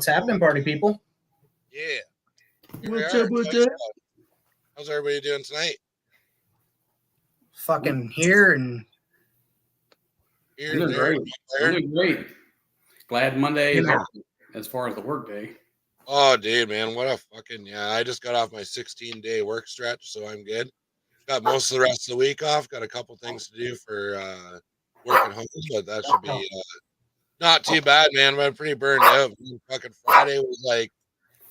What's happening, party people? Yeah. What's up with that? How's everybody doing tonight? Fucking here and Here, I'm doing there, great. there. I'm doing great. Glad Monday is Yeah. over as far as the work day. Oh, dude, man, what a fucking I just got off my 16-day work stretch, so I'm good. Got most of the rest of the week off. Got a couple things to do for work at home, but that should be not too bad, man. But I'm pretty burned out. Fucking Friday was like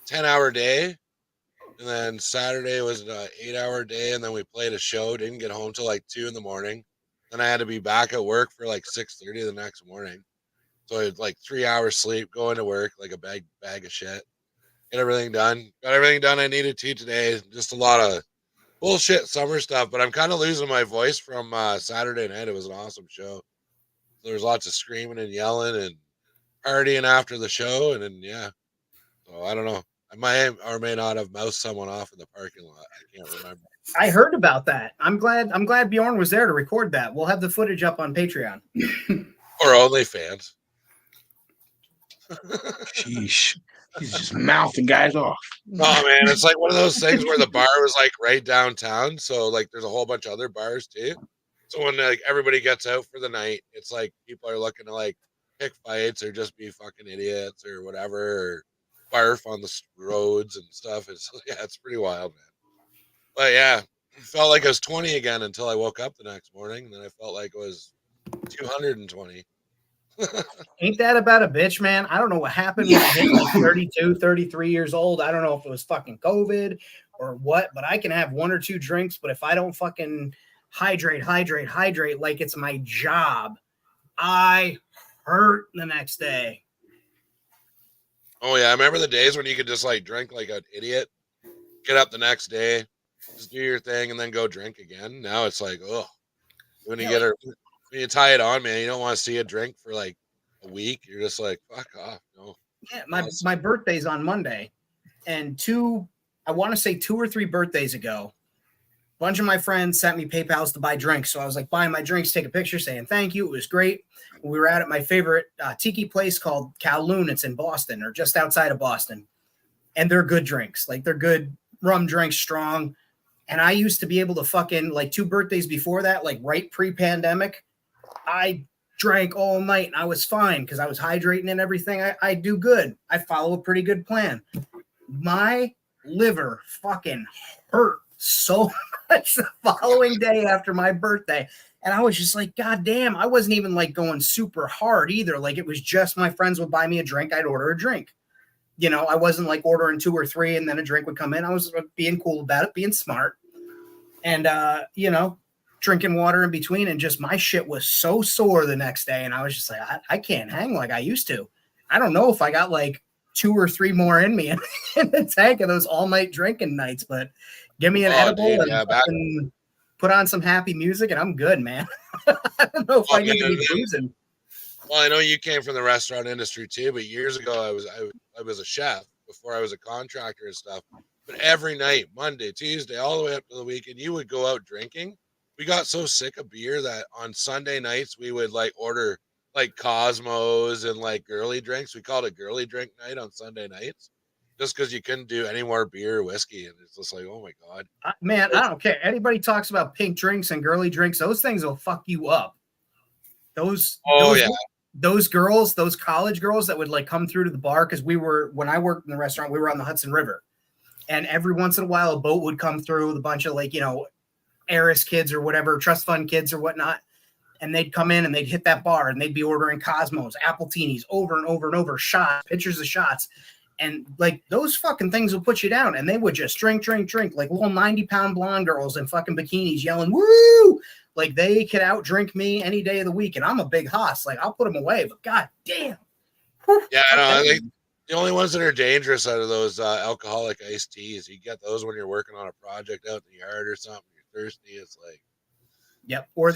10-hour day, and then Saturday was an 8-hour day, and then we played a show. Didn't get home till like 2 in the morning. Then I had to be back at work for like 6:30 the next morning. So I had like 3 hours sleep, going to work like a bag of shit. Get everything done. Got everything done I needed to today. Just a lot of bullshit summer stuff, but I'm kind of losing my voice from Saturday night. It was an awesome show. There was lots of screaming and yelling and partying after the show, and then yeah. So I don't know. I might or may not have mouthed someone off in the parking lot. I can't remember. I heard about that. I'm glad Bjorn was there to record that. We'll have the footage up on Patreon. Or OnlyFans. Sheesh. He's just mouthing guys off. Oh man, it's like one of those things where the bar was like right downtown, so like there's a whole bunch of other bars too. So when like everybody gets out for the night, it's like people are looking to like pick fights or just be fucking idiots or whatever, or barf on the roads and stuff. It's it's pretty wild, man. But yeah, it felt like I was 20 again until I woke up the next morning, and then I felt like it was 220. Ain't that about a bitch, man? I don't know what happened when I hit like 32, 33 years old. I don't know if it was fucking COVID or what, but I can have one or two drinks, but if I don't fucking hydrate like it's my job, I hurt the next day. Oh yeah, I remember the days when you could just like drink like an idiot, get up the next day, just do your thing, and then go drink again. Now it's like, oh, when you tie it on, man, you don't want to see a drink for like a week. You're just like, fuck off. No. Yeah, my birthday's on Monday, and I want to say 2 or 3 birthdays ago, a bunch of my friends sent me PayPals to buy drinks. So I was like, buying my drinks, take a picture saying thank you. It was great. We were out at my favorite tiki place called Kowloon. It's in Boston, or just outside of Boston. And they're good drinks. Like, they're good rum drinks, strong. And I used to be able to fucking, like 2 birthdays before that, like right pre-pandemic, I drank all night and I was fine because I was hydrating and everything. I do good. I follow a pretty good plan. My liver fucking hurt so much the following day after my birthday. And I was just like, God damn, I wasn't even like going super hard either. Like, it was just my friends would buy me a drink. I'd order a drink. You know, I wasn't like ordering 2 or 3 and then a drink would come in. I was being cool about it, being smart. And, you know, drinking water in between, and just my shit was so sore the next day. And I was just like, I can't hang like I used to. I don't know if I got like 2 or 3 more in me in the tank of those all night drinking nights, but give me an edible and put on some happy music and I'm good, man. I don't know if I need to be boozing. Well, I know you came from the restaurant industry too, but years ago I was a chef before I was a contractor and stuff. But every night, Monday, Tuesday, all the way up to the weekend, you would go out drinking. We got so sick of beer that on Sunday nights we would like order like Cosmos and like girly drinks. We called it girly drink night on Sunday nights, just because you couldn't do any more beer or whiskey, and it's just like, oh my god, man, I don't care. Anybody talks about pink drinks and girly drinks, those things will fuck you up. Those girls, those college girls that would like come through to the bar, because when I worked in the restaurant, we were on the Hudson River, and every once in a while a boat would come through with a bunch of like, you know, heiress kids or whatever, trust fund kids or whatnot, and they'd come in and they'd hit that bar and they'd be ordering Cosmos, Appletinis over and over and over, shots, pictures of shots, and like those fucking things will put you down. And they would just drink like little 90-pound blonde girls in fucking bikinis yelling woo, like they could out drink me any day of the week, and I'm a big hoss, like I'll put them away, but god damn. Yeah, I know. I think the only ones that are dangerous out of those alcoholic iced teas, you get those when you're working on a project out in the yard or something. Thirsty, it's like, yep. Or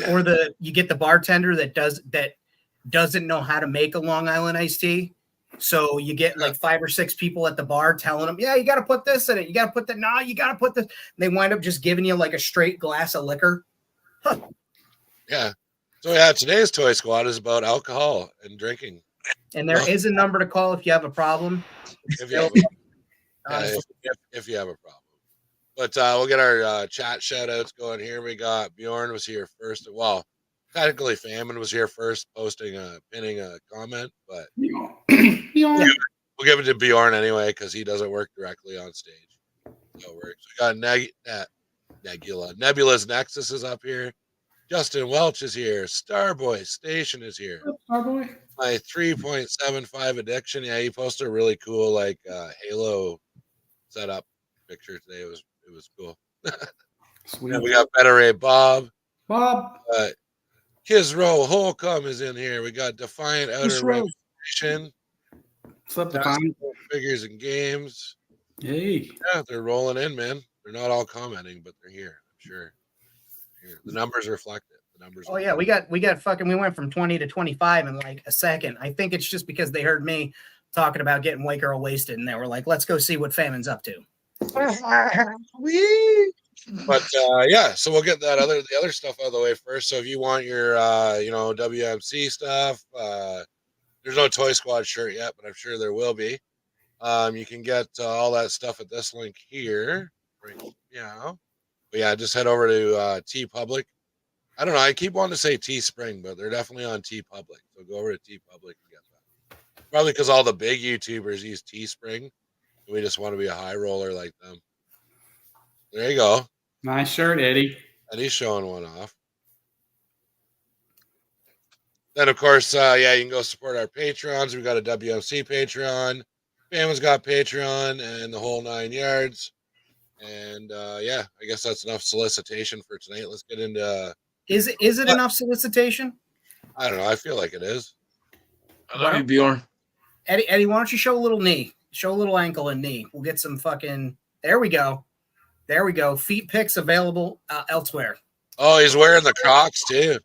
you get the bartender that doesn't know how to make a Long Island iced tea, so you get like 5 or 6 people at the bar telling them, yeah, you got to put this in it, you got to put that, nah, you got to put this. They wind up just giving you like a straight glass of liquor. Yeah. So yeah, today's Toy Squad is about alcohol and drinking. And there is a number to call if you have a problem. If you have if you have a problem. But we'll get our chat shout outs going here. We got Bjorn was here first. Well, technically Famine was here first, pinning a comment, but we'll give it to Bjorn anyway because he doesn't work directly on stage. So it works. We got Nebula's Nexus is up here. Justin Welch is here. Starboy Station is here. Starboy. My 3.75 addiction. Yeah, he posted a really cool like Halo setup picture today. It was cool. Sweet. And we got Better Ray Bob. Bob. Kizro Holcomb is in here. We got Defiant Outer Reputation. What's up, Defiant? Figures and Games. Hey. Yeah, they're rolling in, man. They're not all commenting, but they're here. I'm sure. Here. The numbers reflect it. The numbers. Oh yeah, we got we went from 20 to 25 in like a second. I think it's just because they heard me talking about getting white girl wasted, and they were like, "Let's go see what Famine's up to." But yeah, so we'll get the other stuff out of the way first. So if you want your WMC stuff, there's no Toy Squad shirt yet, but I'm sure there will be. You can get all that stuff at this link here. Right now. But yeah, just head over to T Public. I don't know. I keep wanting to say T Spring, but they're definitely on T Public. So go over to T Public and get that. Probably because all the big YouTubers use T Spring. We just want to be a high roller like them. There you go. Nice shirt, Eddie. Eddie's showing one off. Then, of course, you can go support our Patrons. We've got a WMC Patreon. Famine's got Patreon and the whole 9 yards. And, I guess that's enough solicitation for tonight. Let's get into... Is it enough solicitation? I don't know. I feel like it is. I love you, Bjorn. Eddie, why don't you show a little knee? Show a little ankle and knee. We'll get some fucking... There we go. Feet pics available elsewhere. Oh, he's wearing the Crocs, too.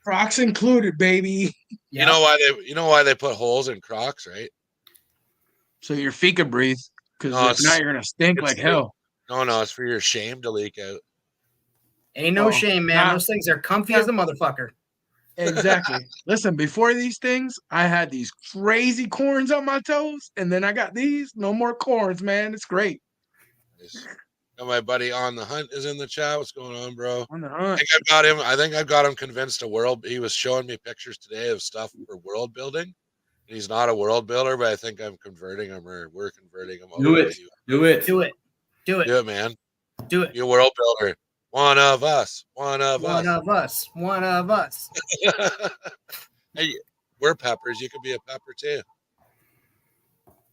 Crocs included, baby. Yep. You know why they put holes in Crocs, right? So your feet can breathe. Because if not, you're going to stink like hell. No, it's for your shame to leak out. Ain't no shame, man. Those things are comfy as a motherfucker. Exactly. Listen, before these things, I had these crazy corns on my toes, and then I got these. No more corns, man. It's great. Nice. And my buddy On the Hunt is in the chat. What's going on, bro? On the hunt. I think I've got him convinced to world. He was showing me pictures today of stuff for world building. And he's not a world builder, but I think I'm converting him, or we're converting him. Do it, man. Do it. You world builder. One of us. Hey, we're peppers. You could be a pepper too.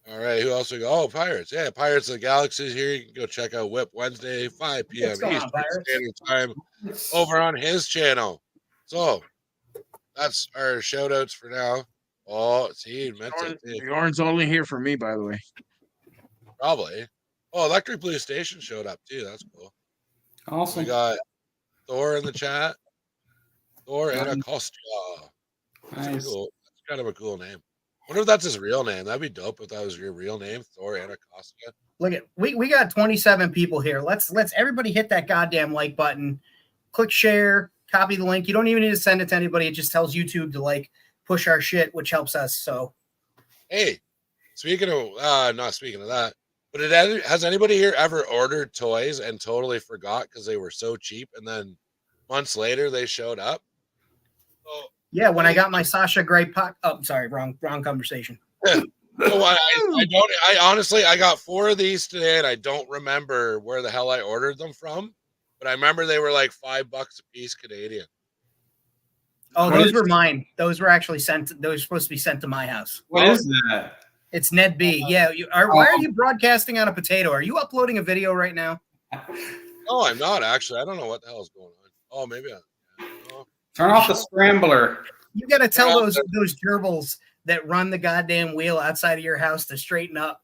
All right, who else we go? Oh, Pirates. Yeah, Pirates of the Galaxy is here. You can go check out Whip Wednesday, 5 p.m. Eastern Standard Time over on his channel. So that's our shout outs for now. Oh, see, Bjorn's only here for me, by the way. Probably. Oh, Electric Blue Station showed up too. That's cool. Awesome. We got Thor in the chat. Thor Anacosta. Nice. Cool. That's kind of a cool name. I wonder if that's his real name. That'd be dope if that was your real name, Thor Anacosta. Look at we got 27 people here. Let's everybody hit that goddamn like button. Click share, copy the link. You don't even need to send it to anybody. It just tells YouTube to like push our shit, which helps us. So hey, not speaking of that, but has anybody here ever ordered toys and totally forgot because they were so cheap, and then months later they showed up? Oh, yeah, when I got my Sasha Grey puck. Oh, sorry, wrong conversation. No, I honestly, I got 4 of these today, and I don't remember where the hell I ordered them from, but I remember they were like $5 a piece Canadian. Oh, those were mine. Those were actually sent. Those were supposed to be sent to my house. What is that? It's Ned B. Yeah. Why are you broadcasting on a potato? Are you uploading a video right now? No, I'm not actually. I don't know what the hell is going on. Oh, maybe Turn off the scrambler. You got to tell those gerbils that run the goddamn wheel outside of your house to straighten up.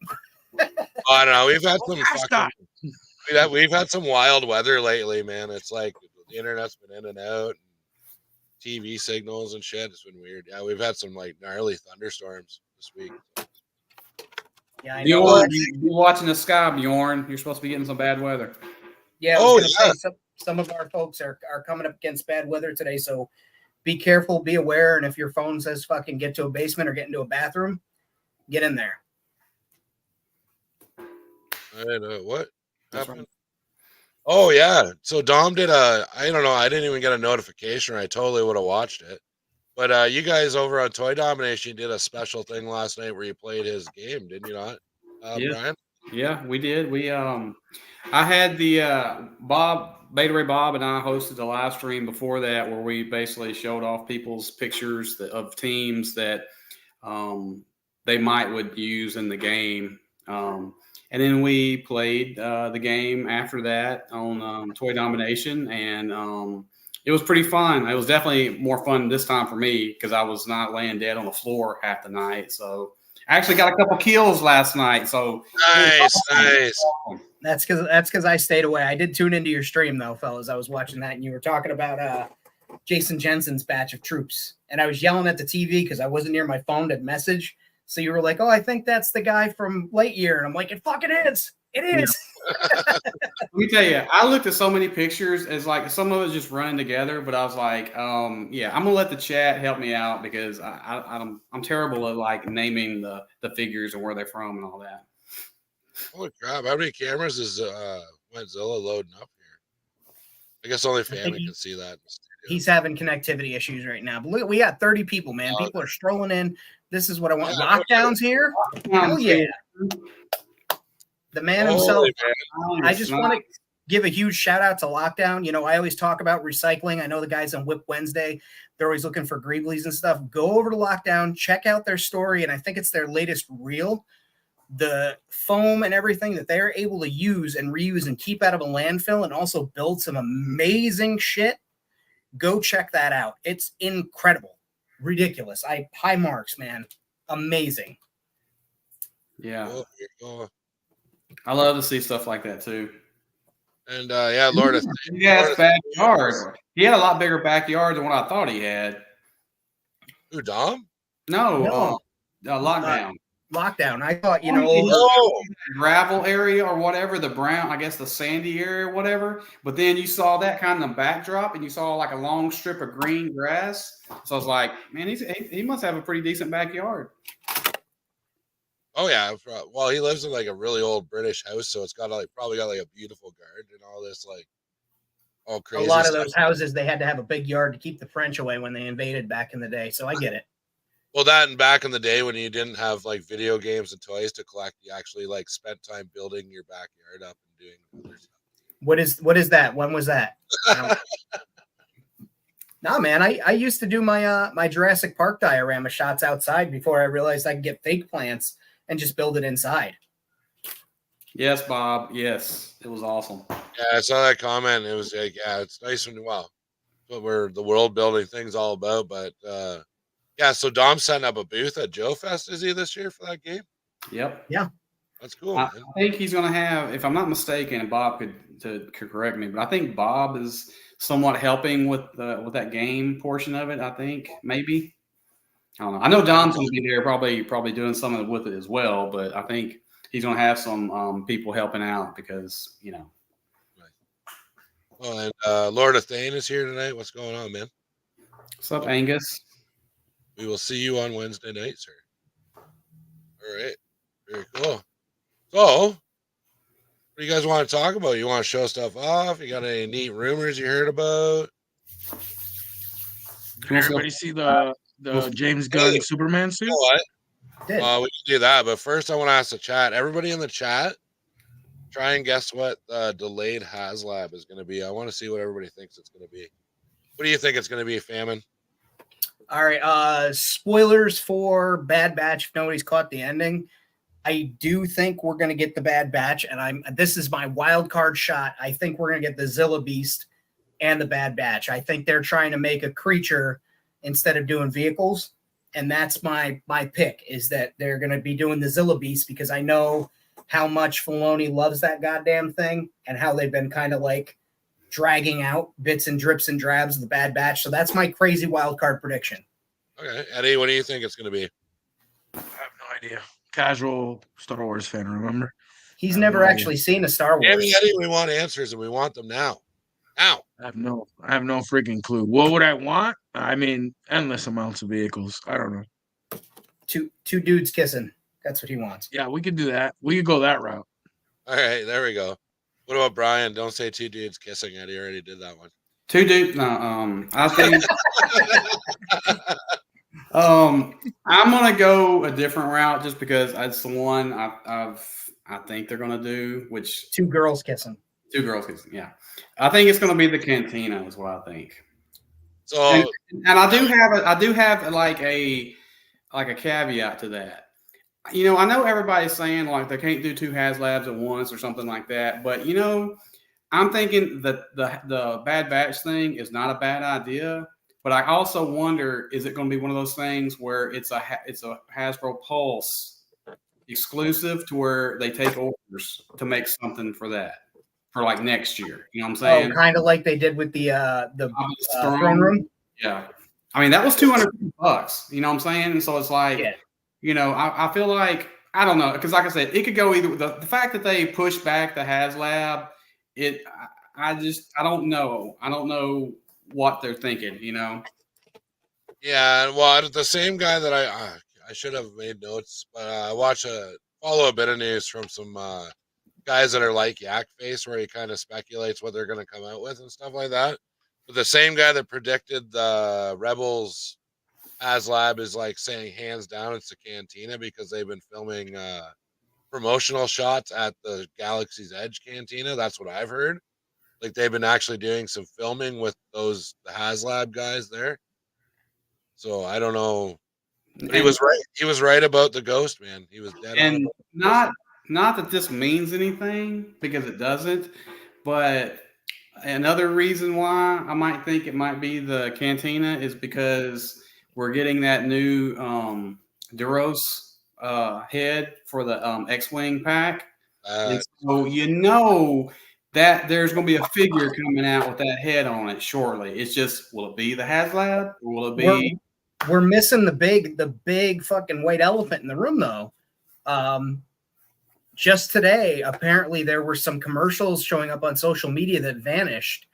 I don't know. We've had some wild weather lately, man. It's like the internet's been in and out, and TV signals and shit. It's been weird. Yeah, we've had some like gnarly thunderstorms this week. Yeah, I know. You're watching the sky, Bjorn. You're supposed to be getting some bad weather. Yeah. Say some of our folks are coming up against bad weather today, so be careful, be aware, and if your phone says fucking get to a basement or get into a bathroom, get in there. I don't know what That's happened. right. Oh yeah, so Dom did a. I don't know. I didn't even get a notification. I totally would have watched it. But you guys over on Toy Domination did a special thing last night where you played his game, didn't you not, Yeah. Brian? Yeah, we did. I had the Beta Ray Bob and I hosted a live stream before that where we basically showed off people's pictures of teams that they would use in the game. And then we played the game after that on Toy Domination, and it was pretty fun. It was definitely more fun this time for me because I was not laying dead on the floor half the night. So I actually got a couple kills last night. So Nice. That's because I stayed away. I did tune into your stream though, fellas. I was watching that, and you were talking about Jason Jensen's batch of troops, and I was yelling at the TV because I wasn't near my phone to message. So you were like, "Oh, I think that's the guy from Late Year," and I'm like, "It fucking is. It is." Let me tell you, I looked at so many pictures as like some of it just running together, but I was like, yeah, I'm gonna let the chat help me out because I'm terrible at like naming the figures and where they're from and all that. Holy crap! How many cameras is Wentzilla loading up here? I guess only family can see that. He's having connectivity issues right now. But look, we got 30 people, man. People are strolling in. This is what I want. Yeah, Lockdown's here. Hell yeah. The man himself. Man. I just want to give a huge shout out to Lockdown. You know, I always talk about recycling. I know the guys on Whip Wednesday, they're always looking for Greeblies and stuff. Go over to Lockdown, check out their story, and I think it's their latest reel. The foam and everything that they're able to use and reuse and keep out of a landfill and also build some amazing shit. Go check that out. It's incredible. Ridiculous. High marks, man. Amazing. Yeah. Oh. I love to see stuff like that too. And yeah, Lord of Yes, backyard. He had a lot bigger backyard than what I thought he had. Who, Dom? No. Lockdown. Lockdown. I thought, you know, gravel area or whatever, the brown, I guess the sandy area or whatever. But then you saw that kind of backdrop and you saw like a long strip of green grass. So I was like, man, he must have a pretty decent backyard. Oh yeah. Well, he lives in like a really old British house, so it's got like probably got like a beautiful garden and all this like all crazy. A lot of those houses, they had to have a big yard to keep the French away when they invaded back in the day. So I get it. Well, that and back in the day when you didn't have like video games and toys to collect, you actually like spent time building your backyard up and doing other stuff. What is that? When was that? No, man, I used to do my my Jurassic Park diorama shots outside before I realized I could get fake plants and just build it inside. Yes, Bob. Yes, it was awesome. Yeah, I saw that comment. It was like, yeah, it's nice when what we're the world building thing's all about. But yeah, so Dom's setting up a booth at Joe Fest, is he, this year for that game? Yep. Yeah. That's cool. I think he's going to have, if I'm not mistaken, and Bob could correct me, but I think Bob is somewhat helping with that game portion of it. I think maybe. I don't know. I know Dom's going to be there, probably doing something with it as well. But I think he's going to have some people helping out because you know. Right. Well, and Lord of Thane is here tonight. What's going on, man? What's up, Angus? We will see you on Wednesday night, sir. All right. Very cool. So, what do you guys want to talk about? You want to show stuff off? You got any neat rumors you heard about? Did everybody see the James Gunn Superman suit? You know what? We can do that, but first I want to ask the chat. Everybody in the chat, try and guess what delayed HasLab is going to be. I want to see what everybody thinks it's going to be. What do you think it's going to be, Famine? All right. Spoilers for Bad Batch. If nobody's caught the ending, I do think we're going to get the Bad Batch, and this is my wild card shot. I think we're going to get the Zilla Beast and the Bad Batch. I think they're trying to make a creature instead of doing vehicles, and that's my pick, is that they're going to be doing the Zilla Beast because I know how much Filoni loves that goddamn thing and how they've been kind of like dragging out bits and drips and drabs of the Bad Batch. So that's my crazy wild card prediction. Okay, Eddie, what do you think it's going to be? I have no idea. Casual Star Wars fan, remember? He's never actually seen a Star Wars. Eddie, we want answers and we want them now. Ow. I have no freaking clue. What would I want? I mean, endless amounts of vehicles. I don't know. Two dudes kissing. That's what he wants. Yeah, we could do that. We could go that route. All right, there we go. What about Brian? Don't say two dudes kissing. Eddie already did that one. Two dudes. No, I think I'm gonna go a different route just because it's the one I think they're gonna do. Which Two girls kissing. two girls kissing. Yeah, I think it's gonna be the cantina. Is what I think. So And I do have like a caveat to that. You know, I know everybody's saying like they can't do two HasLabs at once or something like that, but you know, I'm thinking that the Bad Batch thing is not a bad idea. But I also wonder, is it going to be one of those things where it's a Hasbro Pulse exclusive to where they take orders to make something for that for like next year? You know what I'm saying? Oh, kind of like they did with the throne room. Yeah, I mean that was $200. You know what I'm saying? And so it's like, Yeah. you know, I feel like I don't know because like I said, it could go either. The fact that they pushed back the HasLab, I don't know. I don't know what they're thinking. You know. yeah, well, the same guy that I should have made notes, but I follow a bit of news from some guys that are like Yak Face, where he kind of speculates what they're going to come out with and stuff like that. But the same guy that predicted the Rebels HasLab is like saying hands down it's the Cantina because they've been filming promotional shots at the Galaxy's Edge Cantina. That's what I've heard. Like they've been actually doing some filming with the HasLab guys there. So I don't know. But he was right. He was right about the ghost, man. He was dead on. And not that this means anything because it doesn't, but another reason why I might think it might be the Cantina is because we're getting that new Duros head for the X-Wing pack. And so you know that there's going to be a figure coming out with that head on it shortly. It's just, will it be the HasLab or will it be? We're missing the big fucking white elephant in the room though. Just today, apparently there were some commercials showing up on social media that vanished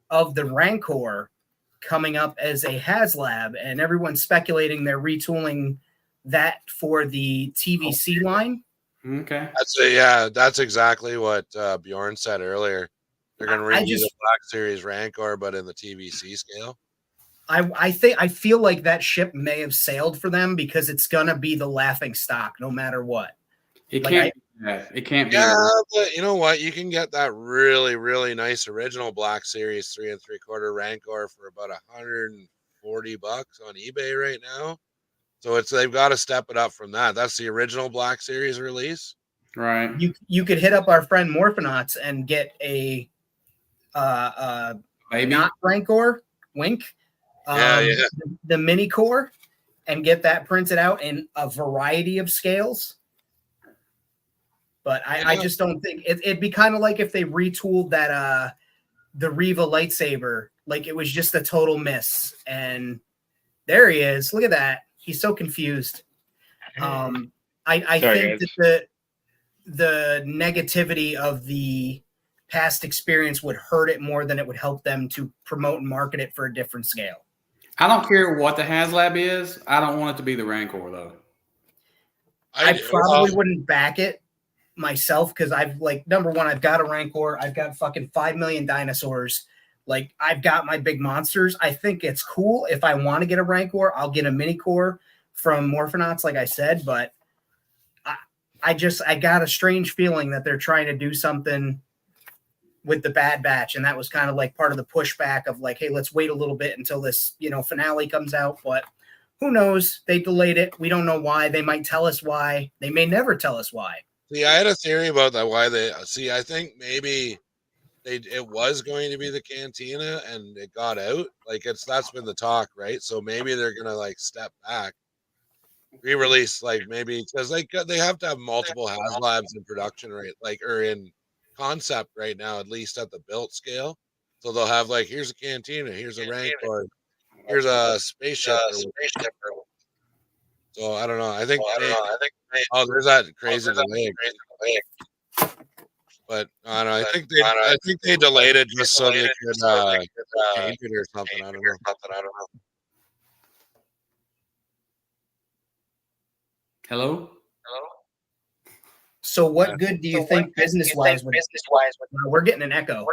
of the Rancor coming up as a HasLab, and everyone's speculating they're retooling that for the TVC line. Okay. That's exactly what Bjorn said earlier. They're going to redo the Black Series Rancor, but in the TVC scale. I feel like that ship may have sailed for them because it's going to be the laughing stock no matter what. It can't be. Yeah, but you know what? You can get that really, really nice original Black Series 3 3/4 Rancor for about $140 on eBay right now. So they've got to step it up from that. That's the original Black Series release. Right. You could hit up our friend Morphonauts and get a not Rancor, wink. The mini core and get that printed out in a variety of scales. But I just don't think it'd be kind of like if they retooled that the Riva lightsaber, like it was just a total miss. And there he is. Look at that. He's so confused. I think that the negativity of the past experience would hurt it more than it would help them to promote and market it for a different scale. I don't care what the HasLab is. I don't want it to be the Rancor though. I probably wouldn't back it myself because number one, I've got a Rancor. I've got fucking 5 million dinosaurs. Like I've got my big monsters. I think it's cool. If I want to get a Rancor, I'll get a mini core from Morphonauts, like I said. But I got a strange feeling that they're trying to do something with the Bad Batch, and that was kind of like part of the pushback of like, hey, let's wait a little bit until this, finale comes out. But who knows? They delayed it. We don't know why. They might tell us why. They may never tell us why. See, I had a theory about that. I think maybe it was going to be the Cantina and it got out. Like that's been the talk, right? So maybe they're gonna like step back, re-release, like maybe because they have to have multiple HasLabs in production, right? Like or in concept right now, at least at the built scale. So they'll have like here's a Cantina, here's a Rancor, here's a spaceship. So I don't know. I think. Oh, there's that crazy delay. But I don't know. I think they delayed it just so they could change it or something. I don't know. Hello. So what good do you think business-wise would? We're getting an echo.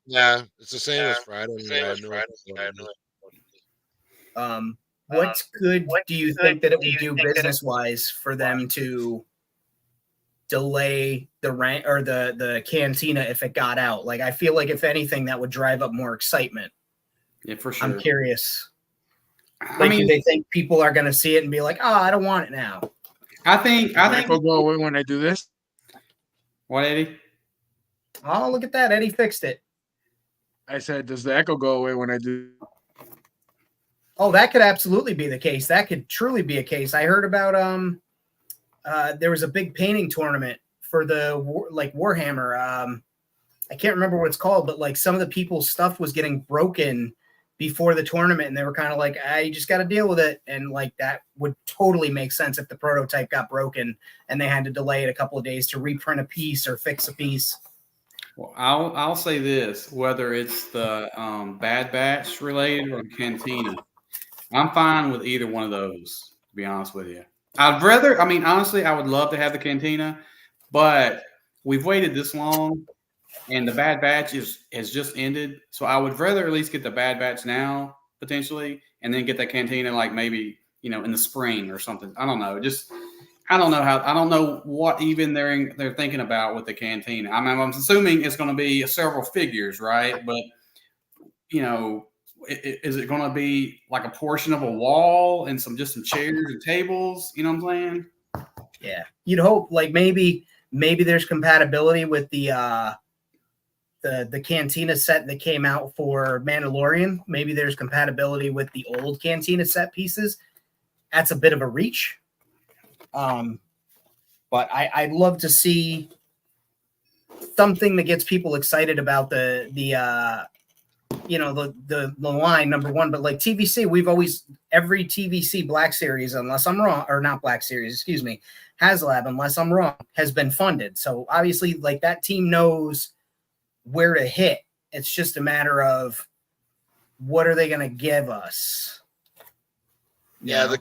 Yeah, it's the same as Friday. What's good do you think that it would do business-wise for them to delay the rank or the cantina if it got out? Like, I feel like if anything, that would drive up more excitement. Yeah, for sure. I'm curious. I Like, mean, do they think people are going to see it and be like, "Oh, I don't want it now"? I think will go away when I do this. What, Eddie? Oh, look at that! Eddie fixed it. I said, does the echo go away when I do? Oh, that could absolutely be the case. That could truly be a case. I heard about there was a big painting tournament for the Warhammer. I can't remember what it's called, but like some of the people's stuff was getting broken before the tournament, and they were kind of like, "I just got to deal with it." And like that would totally make sense if the prototype got broken and they had to delay it a couple of days to reprint a piece or fix a piece. Well, I'll say this: whether it's the Bad Batch related or the Cantina, I'm fine with either one of those. To be honest with you, honestly, I would love to have the Cantina, but we've waited this long, and the Bad Batch has just ended. So I would rather at least get the Bad Batch now, potentially, and then get that Cantina like maybe in the spring or something. I don't know. I don't know what even they're thinking about with the Cantina. I mean, I'm assuming it's going to be several figures, right? But is it going to be like a portion of a wall and some chairs and tables? You know what I'm saying? Yeah, you'd hope like maybe there's compatibility with the Cantina set that came out for Mandalorian. Maybe there's compatibility with the old Cantina set pieces. That's a bit of a reach. But I'd love to see something that gets people excited about the line, number one. But like TVC, we've always, every TVC Black Series, unless I'm wrong, or not Black Series, excuse me, HasLab, unless I'm wrong, has been funded. So obviously like that team knows where to hit. It's just a matter of what are they going to give us? Yeah, the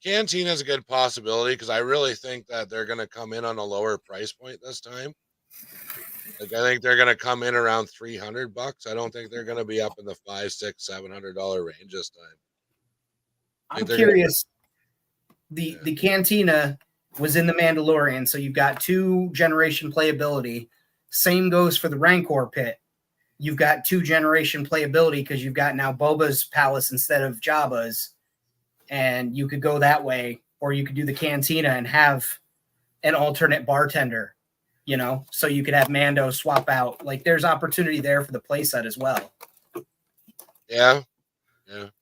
Cantina is a good possibility because I really think that they're going to come in on a lower price point this time. Like I think they're going to come in around $300. I don't think they're going to be up in the $500, $600, $700 range this time. I'm curious. The Cantina was in the Mandalorian, so you've got 2 generation playability. Same goes for the Rancor pit. You've got 2 generation playability because you've got now Boba's palace instead of Jabba's. And you could go that way, or you could do the Cantina and have an alternate bartender, so you could have Mando swap out. Like there's opportunity there for the playset as well. Yeah.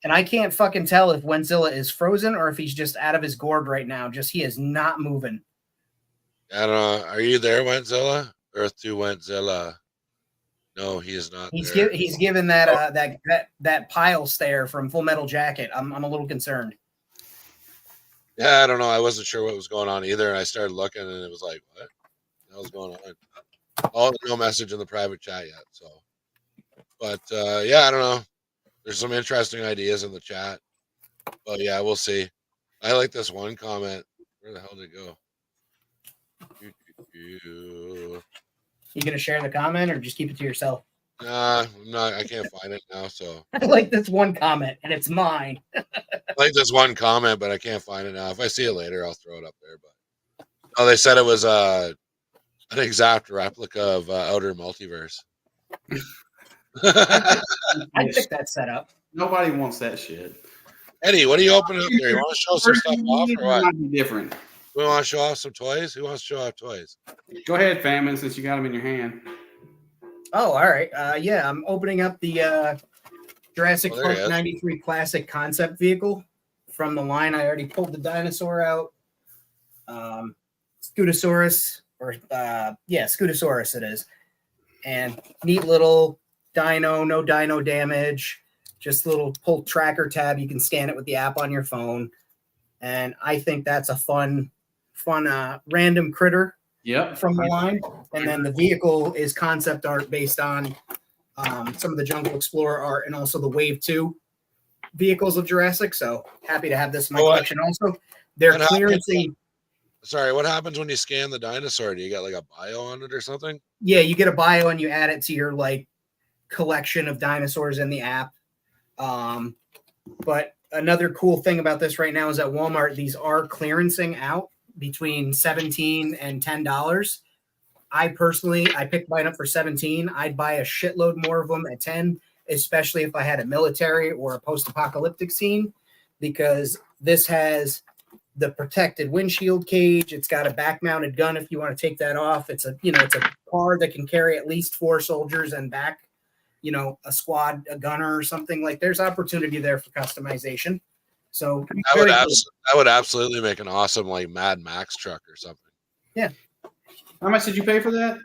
And I can't fucking tell if Wentzilla is frozen or if he's just out of his gourd right now. He is not moving. I don't know. Are you there, Wentzilla? Earth to Wentzilla. No, he is not. He's given that pile stare from Full Metal Jacket. I'm a little concerned. Yeah, I don't know. I wasn't sure what was going on either, and I started looking, and it was like, what the hell's going on? Oh, no message in the private chat yet. So, but yeah, I don't know. There's some interesting ideas in the chat, but yeah, we'll see. I like this one comment. Where the hell did it go? You gonna share the comment or just keep it to yourself? Nah, I'm not. I can't find it now. So I like this one comment, and it's mine. I like this one comment, but I can't find it now. If I see it later, I'll throw it up there. But they said it was an exact replica of Outer Multiverse. I picked that setup. Nobody wants that shit. Eddie, what are you opening up there? You want to show some stuff off or what? Might be different. We want to show off some toys. Who wants to show off toys? Go ahead, Famine, since you got them in your hand. Oh, all right. Yeah, I'm opening up the Jurassic Park 93 Classic concept vehicle from the line. I already pulled the dinosaur out. Scutosaurus, Scutosaurus it is. And neat little dino, no dino damage. Just a little pull tracker tab. You can scan it with the app on your phone. And I think that's a fun random critter. Yep. from the line, and then the vehicle is concept art based on some of the Jungle Explorer art and also the Wave 2 vehicles of Jurassic. So happy to have this in my collection. Also, they're clearancing. Sorry, what happens when you scan the dinosaur? Do you get like a bio on it or something? Yeah, you get a bio and you add it to your like collection of dinosaurs in the app. But another cool thing about this right now is at Walmart, these are clearancing out between $17 and $10. I picked mine up for $17. I'd buy a shitload more of them at 10, especially if I had a military or a post-apocalyptic scene, because this has the protected windshield cage. It's got a back-mounted gun if you want to take that off. It's a car that can carry at least 4 soldiers and back, a squad, a gunner or something. Like there's opportunity there for customization. So that would absolutely make an awesome like Mad Max truck or something. Yeah. How much did you pay for that?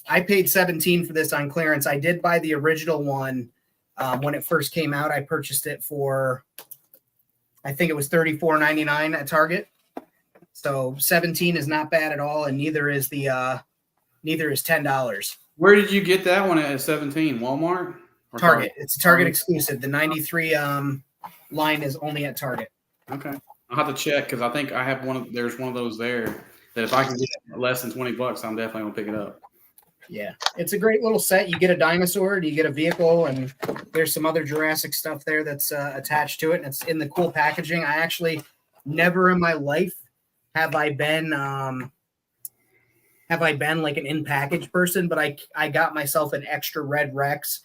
I paid $17 for this on clearance. I did buy the original one when it first came out. I purchased it for, I think it was $34.99 at Target. So 17 is not bad at all, and neither is $10. Where did you get that one at 17? Walmart? Or Target. It's a Target exclusive. The 93 line is only at Target. Okay. I'll have to check because I think I have there's one of those there that if I can get less than $20, I'm definitely gonna pick it up. Yeah, it's a great little set. You get a dinosaur, you get a vehicle, and there's some other Jurassic stuff there that's attached to it, and it's in the cool packaging. I actually never in my life have I been like an in-package person, but I got myself an extra red Rex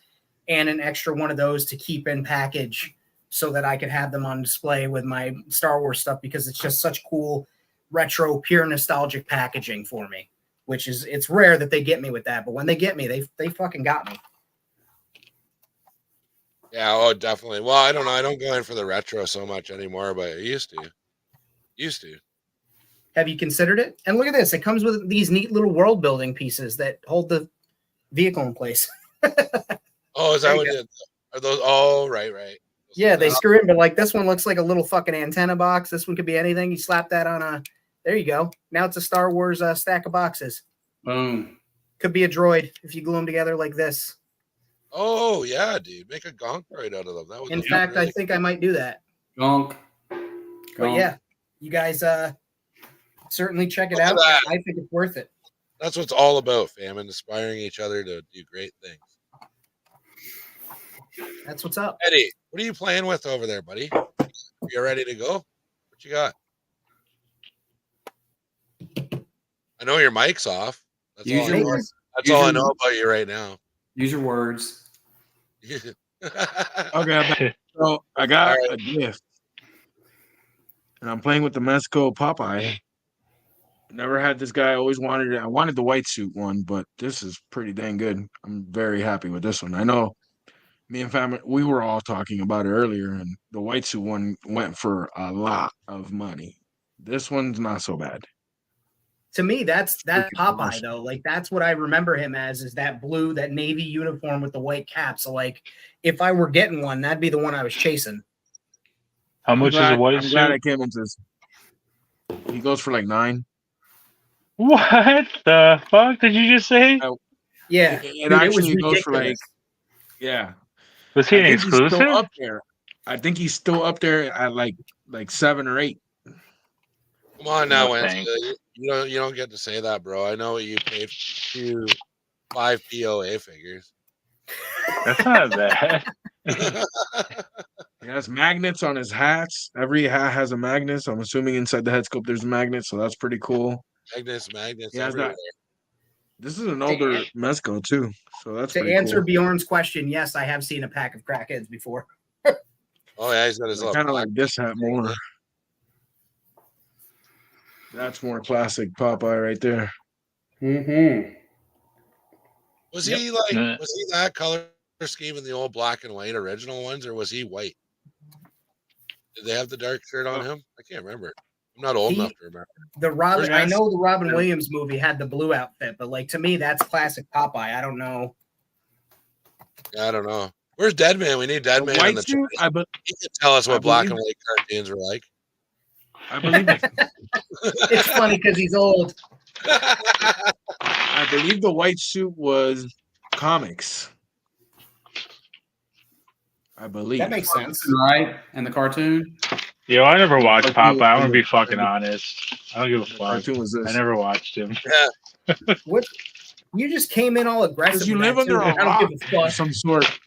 and an extra one of those to keep in package so that I could have them on display with my Star Wars stuff, because it's just such cool retro, pure nostalgic packaging for me, which is, it's rare that they get me with that, but when they get me, they fucking got me. Yeah, oh, definitely. Well, I don't know. I don't go in for the retro so much anymore, but I used to. Have you considered it? And look at this. It comes with these neat little world building pieces that hold the vehicle in place. Oh, is that what it are those? Oh, right. Yeah, they screw in, but like this one looks like a little fucking antenna box. This one could be anything. You slap that on there you go. Now it's a Star Wars stack of boxes. Boom. Could be a droid if you glue them together like this. Oh, yeah, dude. Make a gonk droid out of them. That was in fact, really I think cool. I might do that. Gonk. But yeah, you guys certainly check it out. I think it's worth it. That's what it's all about, fam, and inspiring each other to do great things. That's what's up. Eddie, what are you playing with over there, buddy? You ready to go? What you got? I know your mic's off. That's all I know about you right now. Use your words. Okay, so I got a gift, and I'm playing with the Mexico Popeye. Never had this guy. Always wanted it. I wanted the white suit one, but this is pretty dang good. I'm very happy with this one. I know me and family, we were all talking about it earlier, and the white suit one went for a lot of money. This one's not so bad. To me, that's Popeye though. Like that's what I remember him as, is that blue, that navy uniform with the white cap. So like, if I were getting one, that'd be the one I was chasing. How much is a white suit? I'm glad I came into this. He goes for like 9. What the fuck did you just say? Yeah, it actually goes for like, yeah. Was he an exclusive? Still up there. I think he's still up there at like 7 or 8. Come on now, Wednesday. You don't get to say that, bro. I know what you paid for 5 POA figures. That's not bad. He has magnets on his hats. Every hat has a magnet. So I'm assuming inside the head sculpt there's a magnet. So that's pretty cool. Magnets everywhere. This is an older Mezco too. So that's to answer cool. Bjorn's question. Yes, I have seen a pack of crackheads before. Oh yeah, he's got his kind of like this hat more. That's more classic Popeye right there. Mm-hmm. Was he that color scheme in the old black and white original ones, or was he white? Did they have the dark shirt on him? I can't remember. I'm not old enough to remember. I know the Robin Williams movie had the blue outfit, but like to me, that's classic Popeye. I don't know. Yeah, I don't know. Where's Deadman? We need Deadman in the chat. He can tell us what black and white cartoons were like. I believe it. It's funny because he's old. I believe the white suit was comics. I believe. That makes sense. Right? And the cartoon? Yo, I never watched cartoon- Popeye. I'm gonna and be the- fucking and the- honest. I don't give a The fuck. cartoon was I this. never watched him. What? You just came in all aggressive. Because you with live that, under too. a I don't rock give a of fuck. some sort.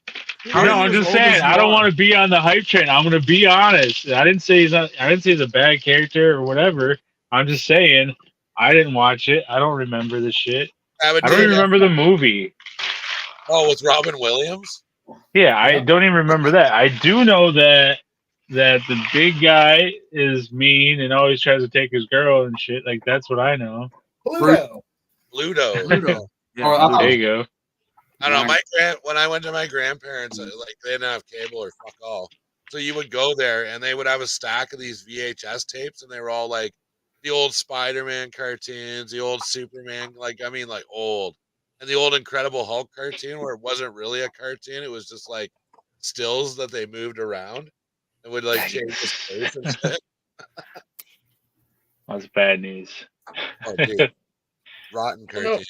No, I'm just saying. I don't want to be on the hype train. I'm gonna be honest. I didn't say he's not. I didn't say he's a bad character or whatever. I'm just saying I didn't watch it. I don't remember the shit. I don't even remember the movie. Oh, with Robin Williams? Yeah, I don't even remember that. I do know that the big guy is mean and always tries to take his girl and shit. Like that's what I know. Pluto. Ludo. Pluto. Yeah, Oh, I Pluto. There you go. I don't know. When I went to my grandparents, like they didn't have cable or fuck all. So you would go there and they would have a stack of these VHS tapes and they were all like the old Spider-Man cartoons, the old Superman, like old. And the old Incredible Hulk cartoon where it wasn't really a cartoon, it was just like stills that they moved around and would like change his face and shit. That's bad news. Oh dude. Rotten cartoon.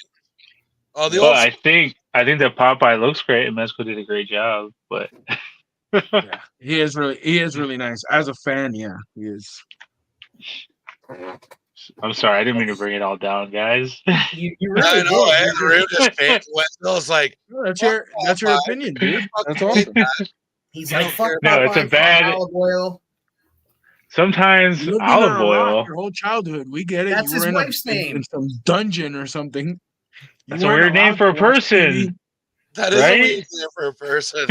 Oh, the Well, old I think that Popeye looks great and Mesco did a great job, but Yeah, he is really nice. As a fan, yeah, he is. I'm sorry, I didn't mean to bring it all down, guys. You I really know, did. and Rue just came to Wendell. It's like, No, that's your opinion, dude. That's awesome. He's I like, don't fuck care. No, it's a Popeye, fuck bad- olive oil. Sometimes You lived under olive a rock oil. your whole childhood. We get it. That's You were his in wife's in name. some dungeon or something. You That's a weren't weird name allowed for a to watch person. TV. that is a Right? weird name for a person.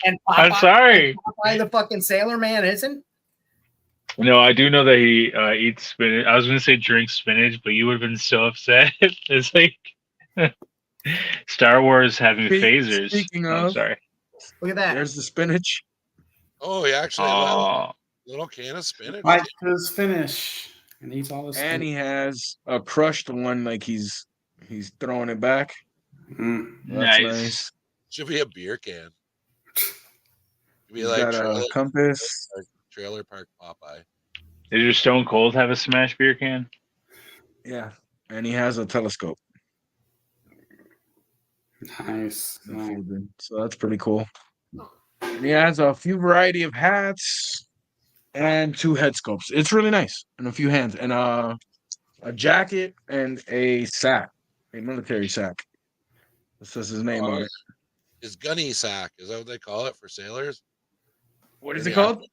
And I'm sorry. Popeye the fucking sailor man isn't? No, I do know that he eats spinach. I was going to say drink spinach, but you would have been so upset. It's like Star Wars having phasers. Speaking I'm of, sorry. Look at that. there's the spinach. Oh, he actually let Oh, a little can of spinach. Bites his finish and eats all this. And he has a crushed one, like he's throwing it back. That's nice. Should be a beer can. Should be He's like got a compass. trailer park Popeye. Did your Stone Cold have a smash beer can? Yeah, and he has a telescope. Nice. So that's pretty cool. And he has a few variety of hats and 2 head scopes. It's really nice. And a few hands and a jacket and a sack, a military sack. It says his name on it. His gunny sack. Is that what they call it for sailors? What is it called?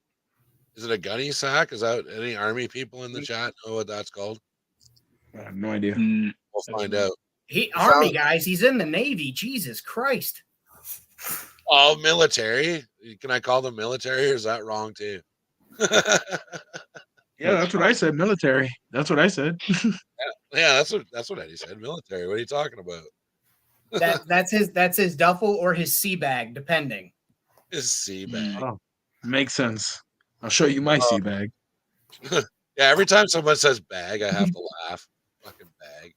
Is it a gunny sack? Is that any army people in the chat know what that's called? I have no idea. We'll find out. Army guys, he's in the Navy. Jesus Christ. Oh, military. Can I call them military or is that wrong too? Yeah, that's what I said. Military. That's what I said. Yeah, that's what Eddie said. Military. What are you talking about? That's his duffel or his sea bag, depending. His sea bag. Oh, makes sense. I'll show you my sea bag. Yeah, every time someone says bag, I have to laugh. Fucking bag.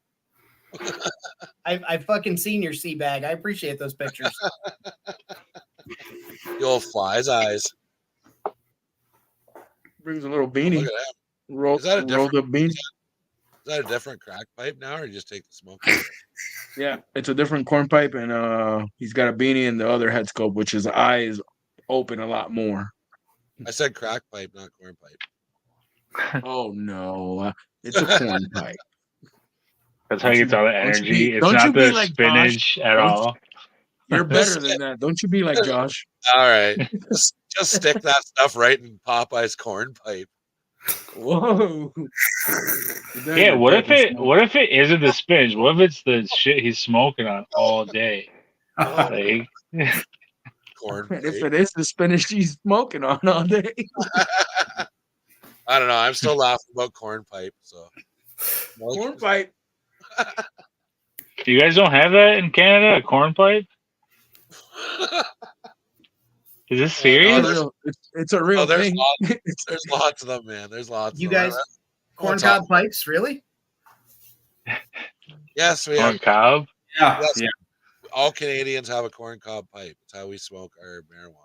I've fucking seen your sea bag. I appreciate those pictures. The old fly's eyes. Brings a little Look beanie. at that. Roll, Is that a rolled up beanie. Is that a different crack pipe now, or you just take the smoke? Yeah, it's a different corn pipe, and he's got a beanie and the other head scope, which his eye is open a lot more. I said crack pipe, not corn pipe. Oh no, it's a corn pipe. That's how he gets all the energy. It's don't you not be the like spinach at Don't all. You're better than that. Don't you be like Josh. All right, just stick that stuff right in Popeye's corn pipe. Whoa. Yeah, what if it isn't the spinach? What if it's the shit he's smoking on all day? Like, Corn And if pipe. it is the spinach he's smoking on all day. I don't know. I'm still laughing about corn pipe. So Corn pipe. you guys don't have that in Canada? A corn pipe? Is this serious? It's a real there's thing. There's lots of them, man. There's lots. You of them. guys, corn cob pipes, really? Yes, we Corn have. cob? Yeah. Yes, Yeah. all Canadians have a corn cob pipe. It's how we smoke our marijuana.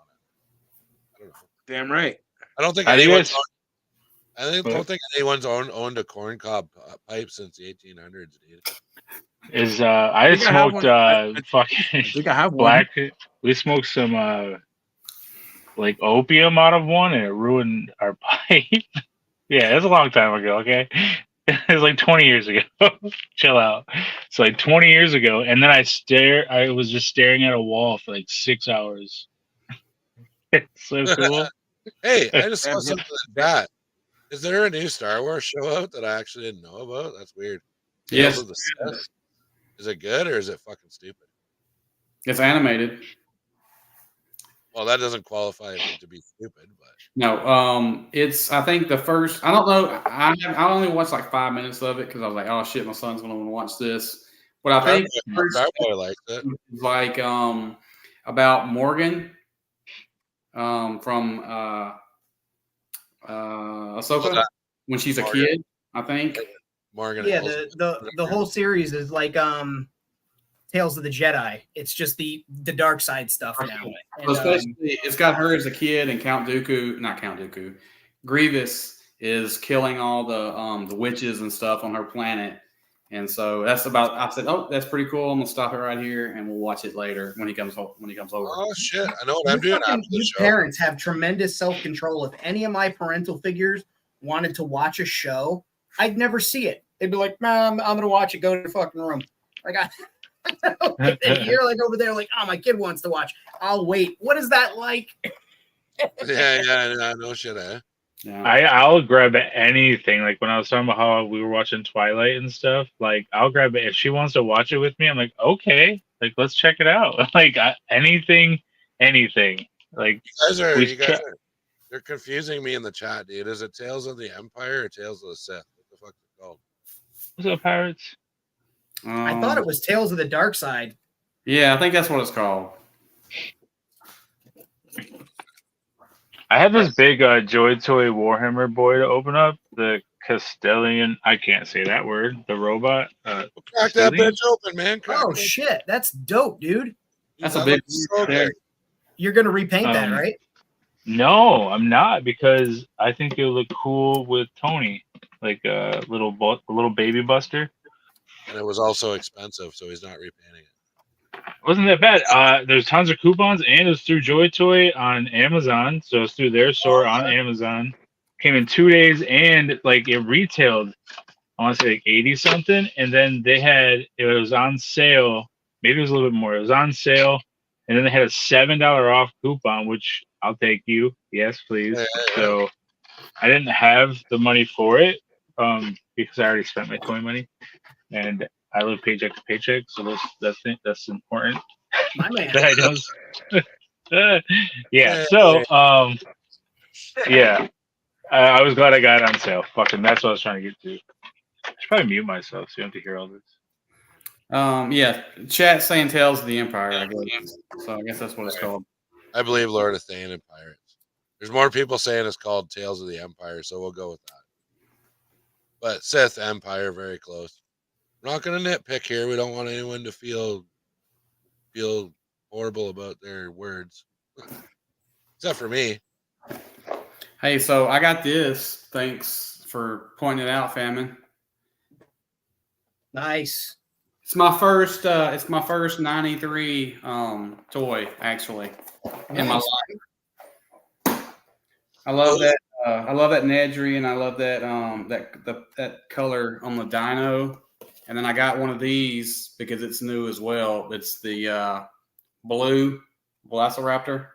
I don't know. Damn right. I don't think How do you anyone's. guys- don't think anyone's owned a corncob pipe since the 1800s, dude. I think I have smoked one. fucking I think I have one. black. We smoked some like opium out of one, and it ruined our pipe. Yeah, it's a long time ago. Okay, it was like 20 years ago. Chill out. It's like 20 years ago, and then I was just staring at a wall for like 6 hours. It's so cool. Hey, I just saw Damn, something in chat. Is there a new Star Wars show out that I actually didn't know about? That's weird. Yes. Tales of the Sith. Is it good or is it fucking stupid? It's animated. Well, that doesn't qualify it to be stupid, but No, it's I think the first. I don't know. I only watched like 5 minutes of it because I was like, oh shit, my son's gonna want to watch this. But I think the first Starboy likes it. is like about Morgan from Ahsoka when she's a kid. I think. Morgan. Yeah, the whole series is like Tales of the Jedi. It's just the dark side stuff now. So especially, it's got her as a kid, and Grievous is killing all the witches and stuff on her planet, and so that's about. I said, "Oh, that's pretty cool. I'm gonna stop it right here, and we'll watch it later when he comes over." Oh shit! I know what I'm doing after the show. Parents have tremendous self-control. If any of my parental figures wanted to watch a show, I'd never see it. They'd be like, "Mom, I'm gonna watch it. Go to the fucking room." Like and you're like over there, like, "Oh, my kid wants to watch. I'll wait." What is that like? yeah, no shit, eh? Yeah. I'll grab anything. Like when I was talking about how we were watching Twilight and stuff, like I'll grab it if she wants to watch it with me. I'm like, okay, like let's check it out. Like anything. Like you guys are they're confusing me in the chat, dude. Is it Tales of the Empire or Tales of the Sith? What the fuck is it called? What's up, pirates? I thought it was Tales of the Dark Side. Yeah, I think that's what it's called. I had this big Joy Toy Warhammer boy to open up, the Castellian. I can't say that word. The robot. Crack that bitch open, man. Oh shit, that's dope, dude. That's a big. You're gonna repaint that, right? No, I'm not, because I think it'll look cool with Tony, like a little baby Buster. And it was also expensive, so he's not repainting it. It wasn't that bad. There's tons of coupons, and it was through Joy Toy on Amazon, so it's through their store on Amazon. Came in 2 days, and like it retailed, I want to say like 80 something, and then it was on sale. Maybe it was a little bit more. It was on sale, and then they had a $7 off coupon, which I'll take you. Yes, please. Yeah. So I didn't have the money for it because I already spent my toy money, and I live paycheck to paycheck, so that's important. My man. That I don't. Yeah. So yeah, I was glad I got it on sale. Fucking, that's what I was trying to get to. I should probably mute myself so you don't have to hear all this. Yeah, chat saying Tales of the Empire, I guess. So I guess that's what it's called. I believe Lord of Thane and Pirates. There's more people saying it's called Tales of the Empire, so we'll go with that. But Sith Empire, very close. We're not going to nitpick here. We don't want anyone to feel horrible about their words. Except for me. Hey, so I got this. Thanks for pointing it out, Famine. Nice. It's my first 93 toy, actually, in my life. I love that. I love that Nedry, and I love that that color on the Dino. And then I got one of these because it's new as well. It's the blue Velociraptor.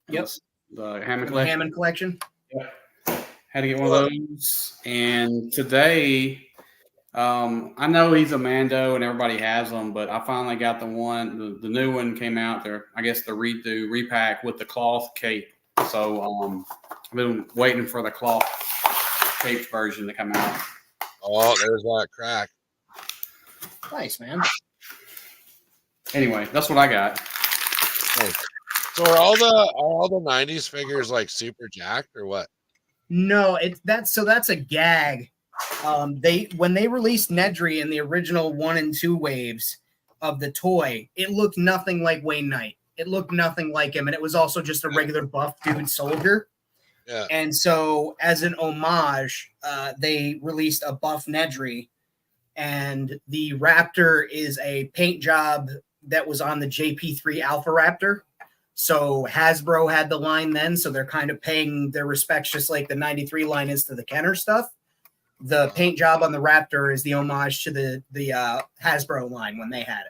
Yep. The Hammond collection. Yep. Had to get one of those. And today, I know he's a Mando and everybody has them, but I finally got the new one came out there. I guess the repack with the cloth cape. So I've been waiting for the cloth cape version to come out. Oh, there's that crack. Nice, man. Anyway, that's what I got. So are all the 90s figures like super jacked or what? No, that's a gag. When they released Nedry in the original 1 and 2 waves of the toy, it looked nothing like Wayne Knight. It looked nothing like him, and it was also just a regular buff dude soldier. Yeah. And so, as an homage, they released a buff Nedry, and the Raptor is a paint job that was on the JP3 Alpha Raptor. So Hasbro had the line then, so they're kind of paying their respects just like the 93 line is to the Kenner stuff. The paint job on the Raptor is the homage to the Hasbro line when they had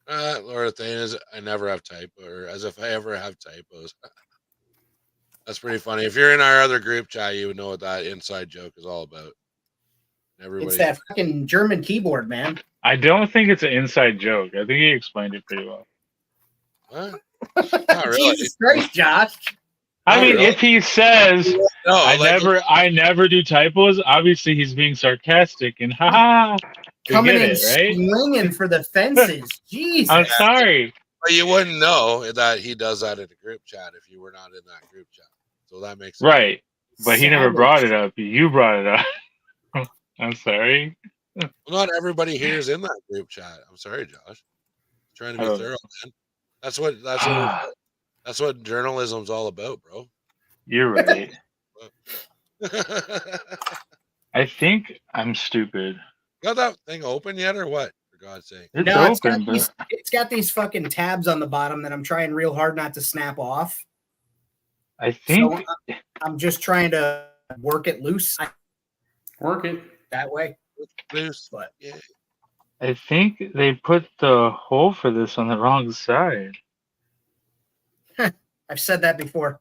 it. Or the thing is, I never have typo, or as if I ever have typos. That's pretty funny. If you're in our other group chat, you would know what that inside joke is all about. Everybody, It's that fucking German keyboard, man. I don't think it's an inside joke. I think he explained it pretty well. what? Not really. Jesus Christ, Josh. I Not mean, really. if he says No, I never do typos, obviously he's being sarcastic and haha. Coming in it, right? swinging for the fences. Jesus. I'm sorry. But you wouldn't know that he does that in a group chat if you were not in that group chat. So that makes sense. Right. But he never Savage. brought it up. You brought it up. I'm sorry. Well, not everybody here is in that group chat. I'm sorry, Josh. Trying to be Oh. thorough, man. That's what journalism's all about, bro. You're right. I think I'm stupid. Got that thing open yet, or what? For God's sake! It's No, open, but it's got these fucking tabs on the bottom that I'm trying real hard not to snap off. I think So I'm just trying to work it loose Work it. that way. Loose. But Yeah. I think they put the hole for this on the wrong side. I've said that before.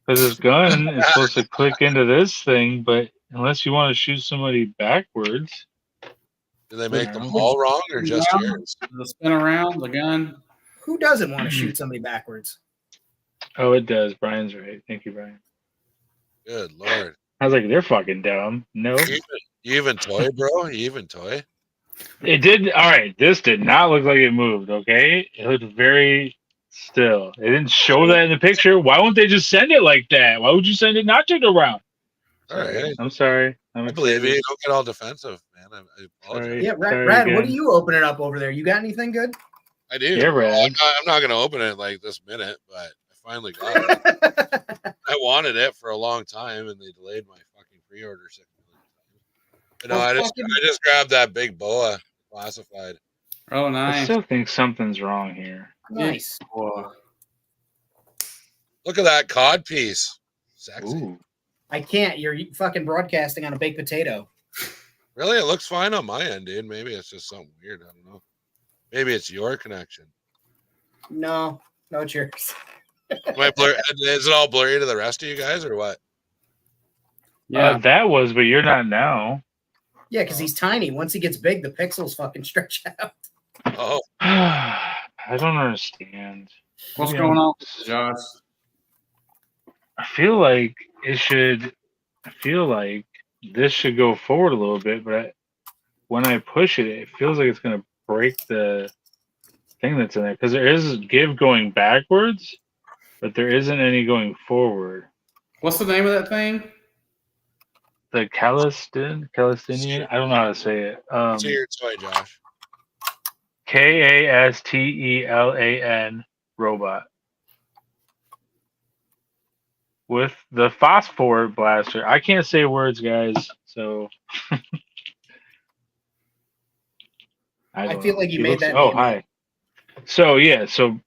Because this gun is supposed to click into this thing, but unless you want to shoot somebody backwards, Do they make them all wrong or just Yeah. yours? The spin around, the gun. Who doesn't want to shoot somebody backwards? oh, it does. Brian's right. Thank you, Brian. Good lord! I was like, they're fucking dumb. No, You even toy, bro? You even toy? it did. All right, this did not look like it moved. Okay, it looked very still. They didn't show that in the picture. Why won't they just send it like that? Why would you send it not to the round? All right. I'm sorry. I believe you. Don't get all defensive, man. I apologize. Sorry. Yeah, Sorry Brad, what again. are you opening up over there? You got anything good? I do. Yeah, Brad. I'm not going to open it like this minute, but I finally got it. I wanted it for a long time, and they delayed my fucking pre-order 6 million times. But no, Well, I just grabbed that big boa classified. Oh, I nice. still think something's wrong here. Nice. Whoa. Look at that cod piece. Sexy. Ooh. I can't. You're fucking broadcasting on a baked potato. Really, it looks fine on my end, dude. Maybe it's just something weird. I don't know. Maybe it's your connection. No, it's yours. Am I blur? Is it all blurry to the rest of you guys, or what? Yeah. That was, but you're not now. Yeah, because he's tiny. Once he gets big, the pixels fucking stretch out. Oh, I don't understand. What's Yeah. going on, Josh? I feel like this should go forward a little bit, but when I push it, it feels like it's going to break the thing that's in there because there is give going backwards, but there isn't any going forward. What's the name of that thing? The Calistinian, I don't know how to say it. see your toy, Josh. Kastelan robot with the phosphor blaster. I can't say words, guys, so I don't feel know. like you He made looks- that Oh, name hi. So yeah, so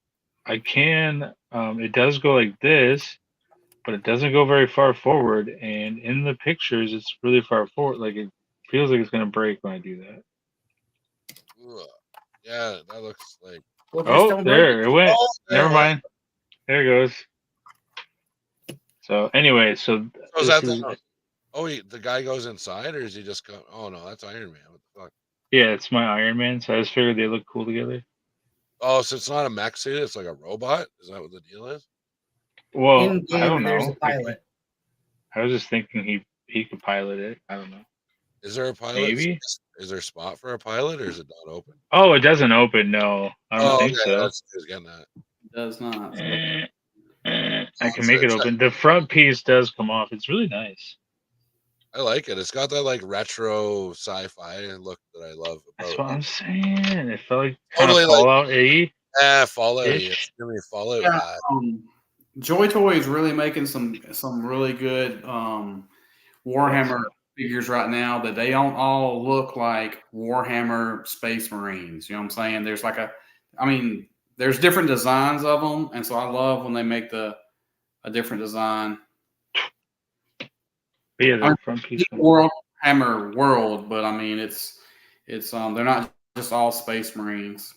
I can. It does go like this, but it doesn't go very far forward. And in the pictures, it's really far forward. Like it feels like it's gonna break when I do that. Ugh. Yeah, that looks like. Well, just Oh, don't there it went. Oh, Never there. mind. There it goes. So anyway, so Oh, is this that is- the? Oh, the guy goes inside, or is he just go? Oh no, that's Iron Man. What the fuck? yeah, it's my Iron Man. So I just figured they look cool together. Oh, so it's not a mech suit; it's like a robot. Is that what the deal is? Well, In I don't game, there's know. a pilot. I was just thinking he could pilot it. I don't know. Is there a pilot? Maybe. Is there a spot for a pilot, or is it not open? Oh, it doesn't open. No, I don't think so. I was getting that. It does not. I can make it open. The front piece does come off. It's really nice. I like it. It's got that like retro sci-fi look that I love That's about what it. I'm saying. It felt like kind Totally of like- Fallout 80. Fallout. Ish. It's really Fallout. Yeah. vibe. Joy Toy is really making some really good Warhammer figures right now that they don't all look like Warhammer Space Marines. You know what I'm saying? There's like there's different designs of them, and so I love when they make a different design. Yeah, they're front piece. Warhammer World, but I mean it's they're not just all Space Marines.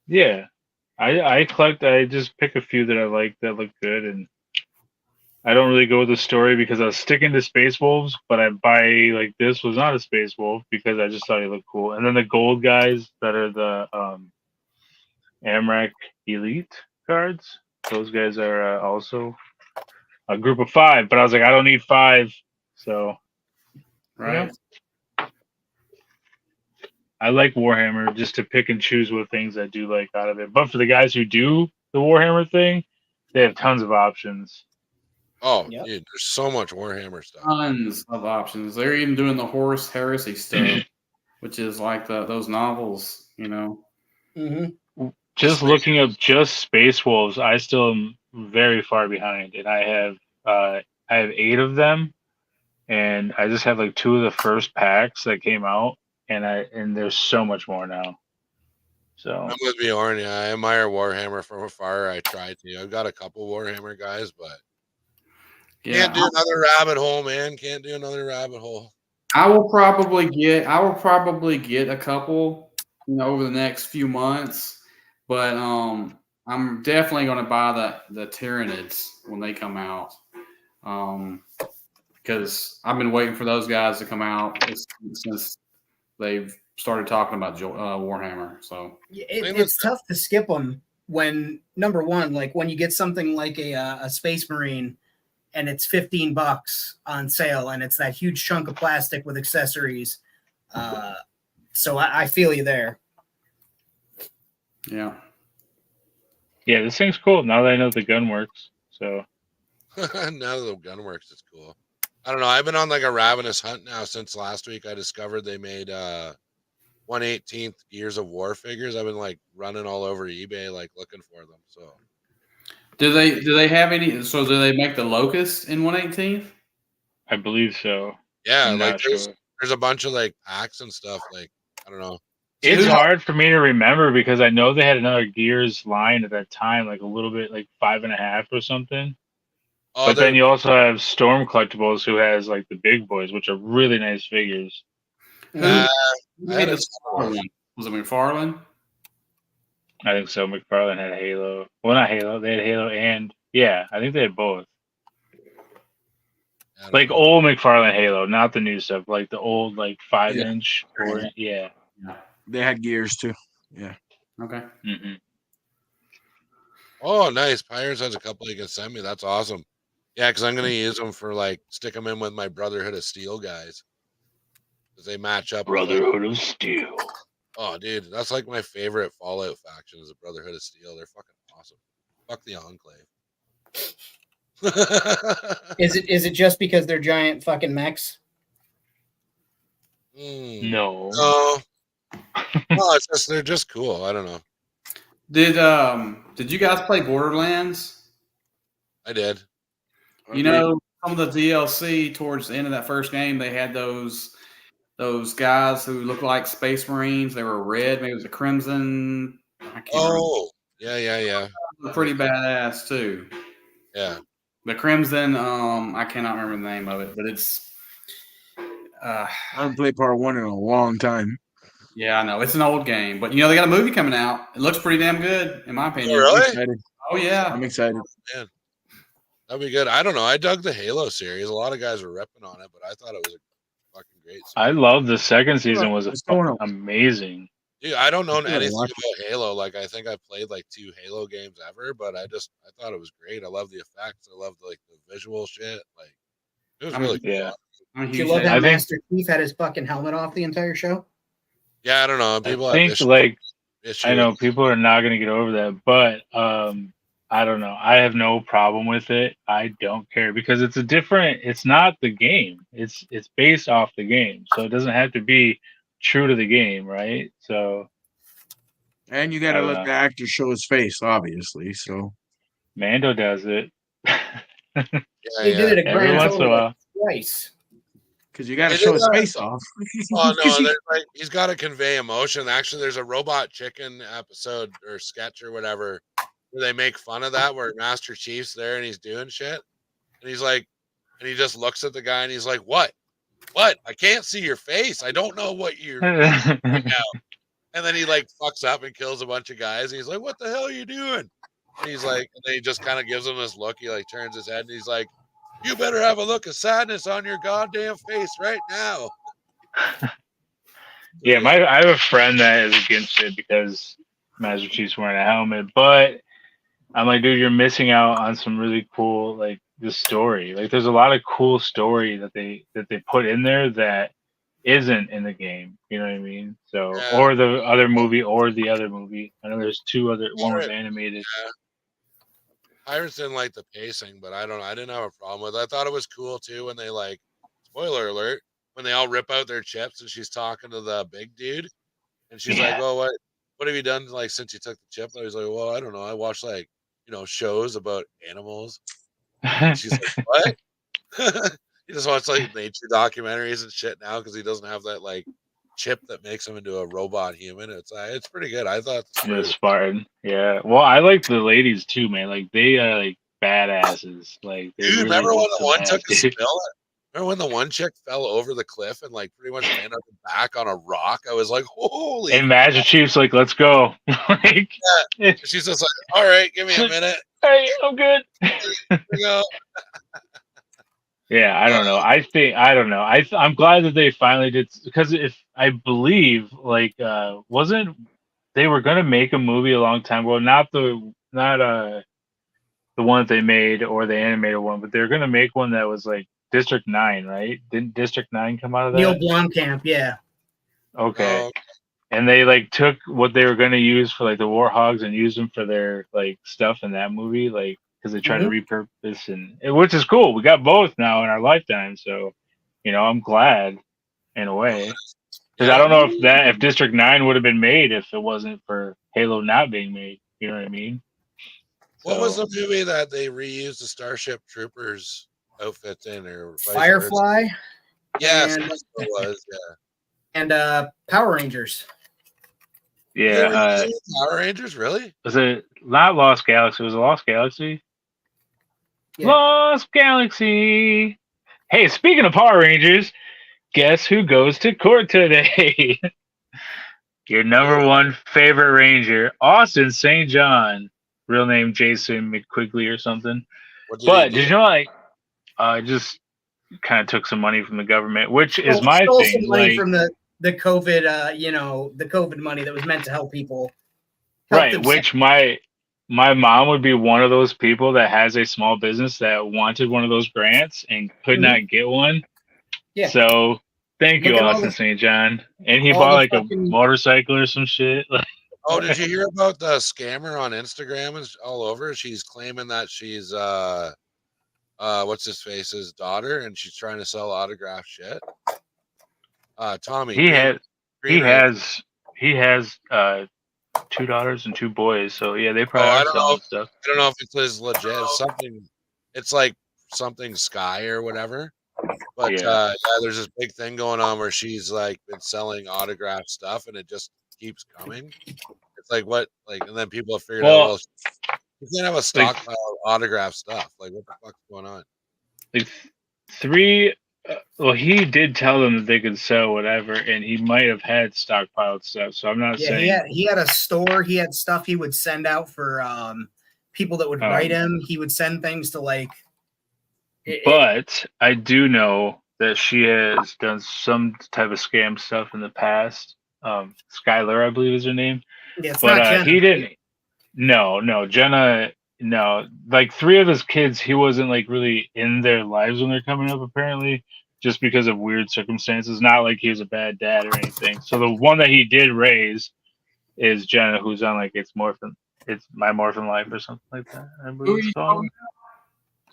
Yeah, I collect. I just pick a few that I like that look good, and I don't really go with the story because I was sticking to Space Wolves, but I buy like this was not a Space Wolf because I just thought he looked cool. And then the gold guys that are the Amrak Elite cards, those guys are also a group of 5. But I was like, I don't need 5, so Right. I like Warhammer just to pick and choose what things I do like out of it. But for the guys who do the Warhammer thing, they have tons of options. Oh, yep. Dude, there's so much Warhammer stuff. Tons of options. They're even doing the Horus Heresy stuff, which is like those novels, you know. Mm-hmm. Just looking up just Space Wolves, I still am very far behind, and I have 8 of them, and I just have like 2 of the first packs that came out. And there's so much more now. So I'm with Bjorn. Yeah, I admire Warhammer from afar. I tried to. I've got a couple Warhammer guys, but can't do another rabbit hole, man. Can't do another rabbit hole. I will probably get a couple, over the next few months, but I'm definitely going to buy the Tyranids when they come out. Because I've been waiting for those guys to come out since they've started talking about Warhammer. So it's tough to skip them when, number one, like when you get something like a Space Marine and it's $15 on sale and it's that huge chunk of plastic with accessories. So I feel you there. Yeah. Yeah, this thing's cool now that I know the gun works. So now that the gun works, it's cool. I don't know. I've been on like a ravenous hunt now since last week. I discovered they made 1/18 Gears of War figures. I've been like running all over eBay, like looking for them. So, do they have any? So do they make the Locust in 1/18? I believe so. Yeah, like there's a bunch of like packs and stuff. Like I don't know. It's hard for me to remember because I know they had another Gears line at that time, like a little bit, like 5.5 or something. Oh, but then you also have Storm Collectibles, who has like the big boys, which are really nice figures. Who made the smaller one? Was it McFarlane? I think so. McFarlane had Halo. Well, not Halo. They had Halo and I think they had both. Like old McFarlane Halo, not the new stuff. Like the old, like 5-inch. Yeah. They had Gears too. Yeah. Okay. Mm-hmm. Oh, nice. Pirates has a couple you can send me. That's awesome. Yeah, because I'm gonna use them for like stick them in with my Brotherhood of Steel guys because they match up. Brotherhood of Steel. Oh, dude, that's like my favorite Fallout faction is the Brotherhood of Steel. They're fucking awesome. Fuck the Enclave. Is it just because they're giant fucking mechs? No. No, it's just they're just cool. I don't know. Did you guys play Borderlands? I did. You know, some of the DLC towards the end of that first game, they had those guys who looked like Space Marines. They were red, maybe it was a crimson. Oh, yeah. Pretty badass too. Yeah. The crimson, I cannot remember the name of it, but it's. I haven't played part 1 in a long time. Yeah, I know it's an old game, but they got a movie coming out. It looks pretty damn good, in my opinion. Oh, really? Oh yeah, I'm excited. Oh, man. That'd be good. I don't know. I dug the Halo series. A lot of guys were ripping on it, but I thought it was a fucking great series. I love the second season. Was amazing. Dude, I don't know anything about Halo. Like, I think I played like 2 Halo games ever, but I thought it was great. I love the effects. I love like the visual shit. Like, it was really cool. Yeah. Do you love how Master Chief had his fucking helmet off the entire show? Yeah, I don't know. People I know people are not going to get over that, but I don't know. I have no problem with it. I don't care because it's not the game. It's based off the game. So it doesn't have to be true to the game, right? So and you got to let the actor show his face, obviously. So Mando does it. Yeah, He did it a Every grand once in a total while. of twice. Because you got to They show did his face off. Oh no, there's like he's got to convey emotion. Actually, there's a Robot Chicken episode or sketch or whatever where they make fun of that, where Master Chief's there and he's doing shit, and he's like, and he just looks at the guy and he's like, "What? What? I can't see your face. I don't know what you're thinking right now." And then he like fucks up and kills a bunch of guys. And he's like, "What the hell are you doing?" And he's like, and then he just kind of gives him this look. He like turns his head and he's like, "You better have a look of sadness on your goddamn face right now." Yeah, I have a friend that is against it because Master Chief's wearing a helmet, but I'm like, dude, you're missing out on some really cool like the story. Like, there's a lot of cool story that they put in there that isn't in the game. You know what I mean? So, Yeah. or the other movie, or the other movie. I know there's two other. One was animated. Yeah. Pirates didn't like the pacing, but I don't know. I didn't have a problem with it. I thought it was cool too when they like, spoiler alert, when they all rip out their chips and she's talking to the big dude and she's like, "Well, what have you done like since you took the chip?" And he's like, "Well, I don't know. I watch like, shows about animals." And she's like, "What?" He just watches like nature documentaries and shit now because he doesn't have that like chip that makes him into a robot human. It's pretty good. I thought The Spartan. Yeah. Well, I like the ladies too, man. Like, they are like badasses. Like, they Dude, really remember when whoop the some one ass, took a dude. spill? Remember when the one chick fell over the cliff and like pretty much landed on her back on a rock? I was like, holy! And Master Chief's like, let's go. Like, Yeah. She's just like, all right, give me a minute. Hey, I'm good. Here we go. Yeah, I don't know. I don't know. I'm glad that they finally did, because if I believe like wasn't they were gonna make a movie a long time ago, not the one that they made or the animated one, but they're gonna make one that was like District 9, right? Didn't District 9 come out of that? Neil Blomkamp, yeah. Okay. Oh, And they like took what they were gonna use for like the Warhogs and used them for their like stuff in that movie, like because they tried to repurpose which is cool. We got both now in our lifetime, so I'm glad in a way, because I don't know if District 9 would have been made if it wasn't for Halo not being made. You know what I mean? what was the movie that they reused the Starship Troopers outfits in, or vice Firefly? versa? Yes, And- that's what it was. Yeah. And Power Rangers. Yeah. Power Rangers, really? Was it not Lost Galaxy? Was it Lost Galaxy? Yeah. Lost Galaxy. Hey, speaking of Power Rangers, guess who goes to court today? Your number one favorite Ranger, Austin St. John. Real name Jason McQuigley or something. But did you know, like, just kind of took some money from the government, which is my Stole thing. Some money like, from the COVID, the COVID money that was meant to help people. Right, which my mom would be one of those people that has a small business that wanted one of those grants and could not get one. Yeah. So thank you, Look at all Austin the- St. John. And he all bought the like fucking- a motorcycle or some shit. Oh, did you hear about the scammer on Instagram and all over? She's claiming that she's what's his face's daughter, and she's trying to sell autographed shit. Tommy. He has 2 daughters and 2 boys. So yeah, they probably are selling stuff. I don't know if it's his legit. It's something. It's like something Sky or whatever. But yeah, there's this big thing going on where she's like been selling autographed stuff, and it just keeps coming. It's like what, like, and then people have figured out, well, you can't have a stockpile of autographed stuff. Like, what the fuck's going on? Like 3. Well, he did tell them that they could sell whatever, and he might have had stockpiled stuff. So I'm not saying. Yeah, he had a store. He had stuff he would send out for people that would write him. He would send things to like. But I do know that she has done some type of scam stuff in the past. Skylar, I believe, is her name. Yeah, it's but not Jenna. he didn't. No, Jenna. No, like 3 of his kids, he wasn't like really in their lives when they're coming up, apparently, just because of weird circumstances. Not like he was a bad dad or anything. So the one that he did raise is Jenna, who's on like It's My Morphin Life or something like that. I believe it's called.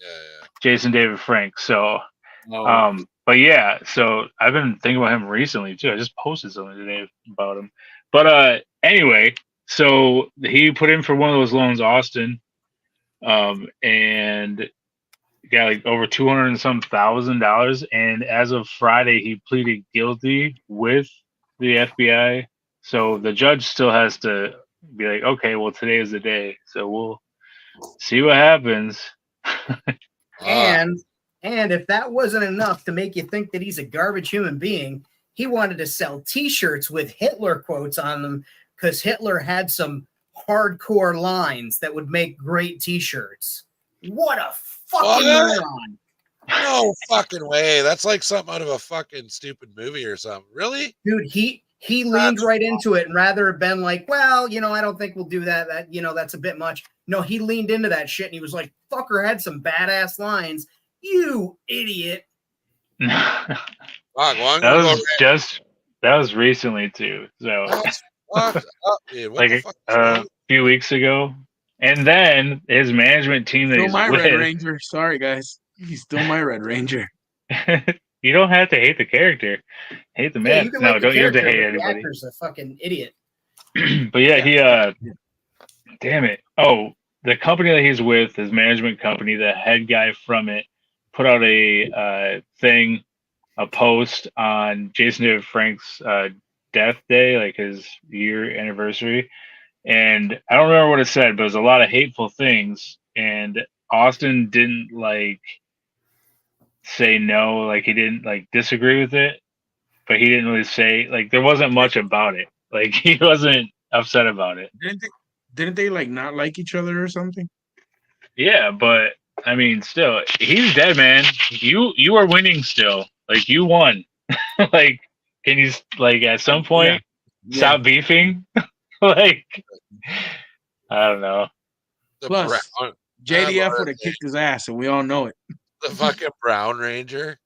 Yeah. Jason David Frank. So, but yeah, so I've been thinking about him recently too. I just posted something today about him. But anyway, so he put in for one of those loans, Austin. and got like over 200 and some $1,000. And as of Friday, he pleaded guilty with the FBI. So the judge still has to be like, okay, well, today is the day. So we'll see what happens. And if that wasn't enough to make you think that he's a garbage human being, he wanted to sell T-shirts with Hitler quotes on them because Hitler had some hardcore lines that would make great T-shirts. What a fucking moron! No fucking way. That's like something out of a fucking stupid movie or something. Really? Dude, he leaned right into it, and rather have been like, well, I don't think we'll do that. That's a bit much. No, he leaned into that shit, and he was like, fucker had some badass lines. You idiot. That was recently too. So fucked up, dude. What like the fuck a few weeks ago. And then his management team that Still he's my with, Red Ranger. Sorry, guys. He's still my Red Ranger. you don't have to hate the character. Hate the man. You No, don't you have to hate anybody. The actor's a fucking idiot. But yeah, he damn it. Oh, the company that he's with, his management company, the head guy from it, put out a post on Jason David Frank's death day, like his year anniversary. And I don't remember what it said, but it was a lot of hateful things. And Austin didn't say no, like he didn't disagree with it, but he didn't really say there wasn't much about it. Like he wasn't upset about it. Didn't they not like each other or something? Yeah, but I mean, still, he's dead, man. You are winning still. Like you won. Can you at some point stop beefing? I don't know. Plus, JDF would have kicked his ass, and we all know it. The fucking Brown Ranger.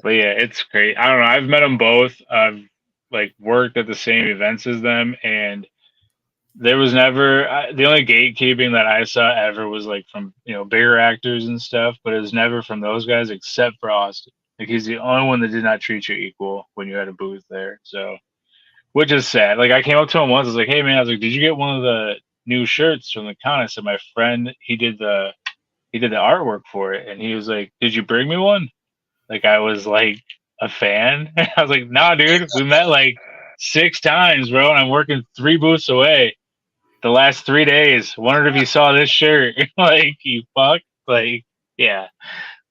But yeah, it's great. I don't know. I've met them both. I've worked at the same events as them, and there was never the only gatekeeping that I saw ever was from bigger actors and stuff, but it was never from those guys except for Austin. He's the only one that did not treat you equal when you had a booth there. So, which is sad. I came up to him once. I was like, "Hey man," I was like, "Did you get one of the new shirts from the con?" I said, "My friend, he did the artwork for it," and he was like, "Did you bring me one?" I was a fan. I was like, "Nah, dude, we met 6 times, bro, and I'm working 3 booths away the last 3 days. Wondered if you saw this shirt." You fuck. Yeah.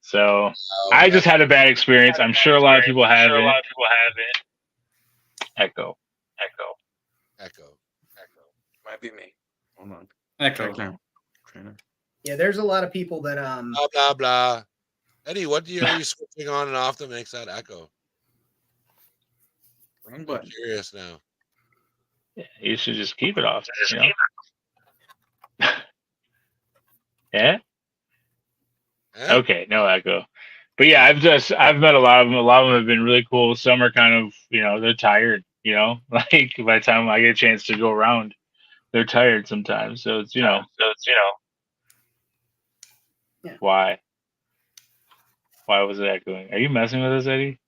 So I just had a bad experience. I'm sure a lot of people have it. Echo. Might be me. Hold on. Echo. Yeah, there's a lot of people that blah blah blah. Eddie, what are you switching on and off that makes that echo? Wrong button. I'm curious now. Yeah, you should just keep it off. Yeah. Okay, no echo. But yeah, I've met a lot of them. A lot of them have been really cool. Some are kind of they're tired. By the time I get a chance to go around, they're tired sometimes. So it's Why? Why was it echoing? Are you messing with us, Eddie?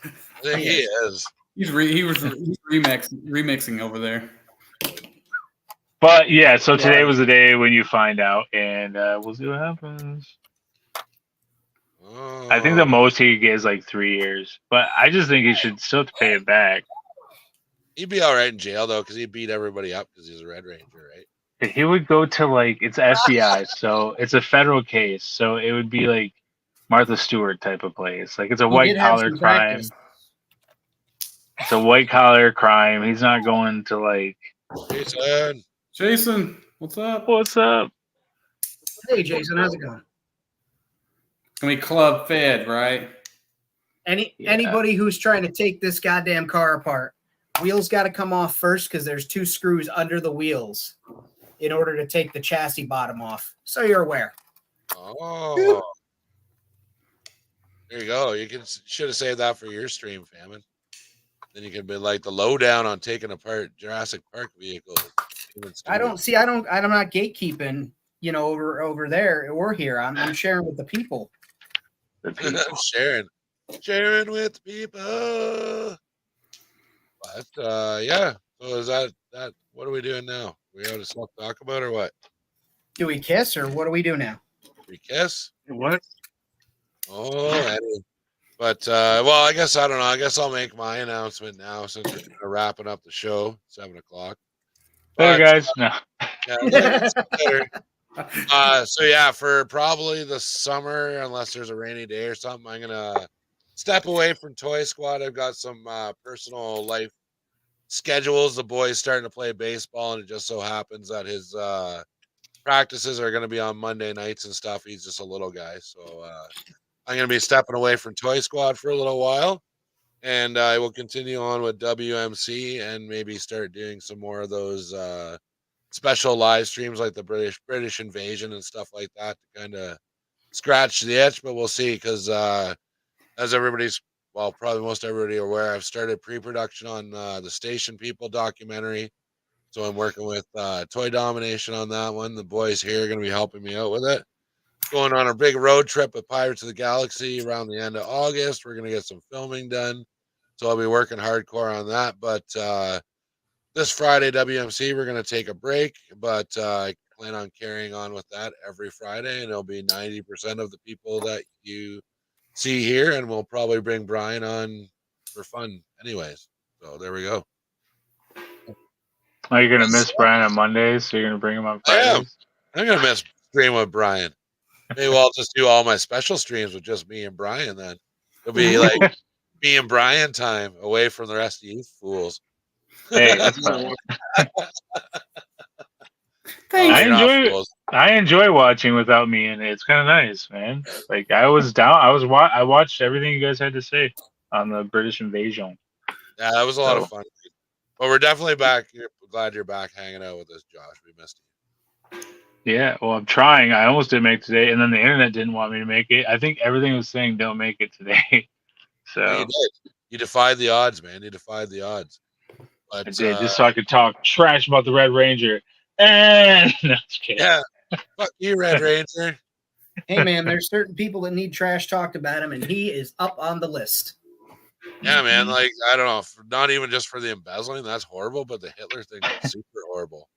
I think he is. He's remixing over there. But yeah, so today was the day when you find out, and we'll see what happens. Oh. I think the most he could get is 3 years, but I just think he should still have to pay it back. He'd be all right in jail though, because he beat everybody up because he's a Red Ranger, right? He would go to it's FBI, so it's a federal case, so it would be Martha Stewart type of place. It's a white collar crime. It's a white collar crime. He's not going to Jason, what's up? What's up? Hey Jason, how's it going? I mean, club fed, right? Anybody who's trying to take this goddamn car apart, wheels got to come off first because there's 2 screws under the wheels in order to take the chassis bottom off. So you're aware. Oh. There you go. You should have saved that for your stream, Famine. Then you can be the lowdown on taking apart Jurassic Park vehicles. I'm not gatekeeping, over there or here. I'm sharing with the people. sharing with people. But yeah. So is that what are we doing now? We have stuff to talk about or what? Do we kiss or what do we do now? We kiss. What? Oh, Eddie. But well, I guess I don't know. I guess I'll make my announcement now since we're kind of wrapping up the show, 7:00. Hey But guys, no. yeah, later. So yeah, for probably the summer, unless there's a rainy day or something, I'm gonna step away from Toy Squad. I've got some personal life schedules. The boy's starting to play baseball, and it just so happens that his practices are going to be on Monday nights and stuff. He's just a little guy, so I'm going to be stepping away from Toy Squad for a little while, and I will continue on with WMC and maybe start doing some more of those special live streams like the British Invasion and stuff like that to kind of scratch the itch. But we'll see, because as everybody's, well, probably most everybody aware, I've started pre-production on the Station People documentary. So I'm working with Toy Domination on that one. The boys here are going to be helping me out with it. Going on a big road trip with Pirates of the Galaxy around the end of August. We're going to get some filming done. So I'll be working hardcore on that. But this Friday, WMC, we're going to take a break. But I plan on carrying on with that every Friday. And it'll be 90% of the people that you see here. And we'll probably bring Brian on for fun anyways. So there we go. Are you gonna miss Brian on Mondays? So you're gonna bring him on I am. Fridays? I'm going to miss stream with Brian. Maybe I'll just do all my special streams with just me and Brian then. It'll be like me and Brian time away from the rest of you fools. Hey, that's fine. Thanks. You're not fools. I enjoy watching without me in it. It's kind of nice, man. Like I was down. I watched everything you guys had to say on the British Invasion. Yeah, that was a lot of fun. But we're definitely back. Glad you're back hanging out with us, Josh. We missed you. Yeah, well, I'm trying. I almost didn't make it today, and then the internet didn't want me to make it. I think everything was saying don't make it today. So Well, you did. You defied the odds, man. You defied the odds. But, I did, just so I could talk trash about the Red Ranger. And no, just kidding. Yeah, fuck you, Red Ranger. Hey man, there's certain people that need trash talked about him, and he is up on the list. Yeah, man. Like, I don't know. Not even just for the embezzling. That's horrible. But the Hitler thing is super horrible.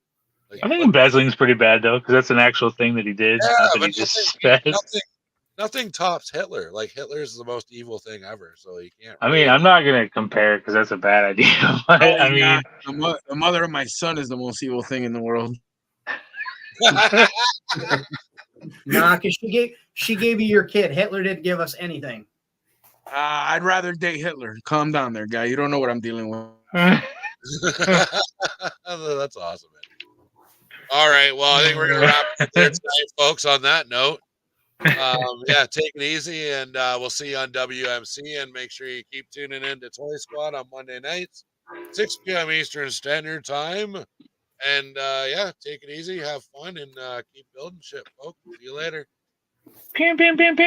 Like, I think embezzling's pretty bad though, because that's an actual thing that he did. Yeah, not that but he just said. nothing tops Hitler. Like, Hitler's the most evil thing ever. So you can't. I mean, I'm not gonna compare because that's a bad idea. But I mean, the mother of my son is the most evil thing in the world. Nah, because she gave you your kid. Hitler didn't give us anything. I'd rather date Hitler. Calm down there, guy. You don't know what I'm dealing with. That's awesome, man. All right. Well, I think we're going to wrap it there tonight, folks, on that note. Yeah, take it easy, and we'll see you on WMC, and make sure you keep tuning in to Toy Squad on Monday nights, 6 p.m. Eastern Standard Time. And yeah, take it easy, have fun, and keep building shit, folks. See you later. Pim, pim, pim, pim.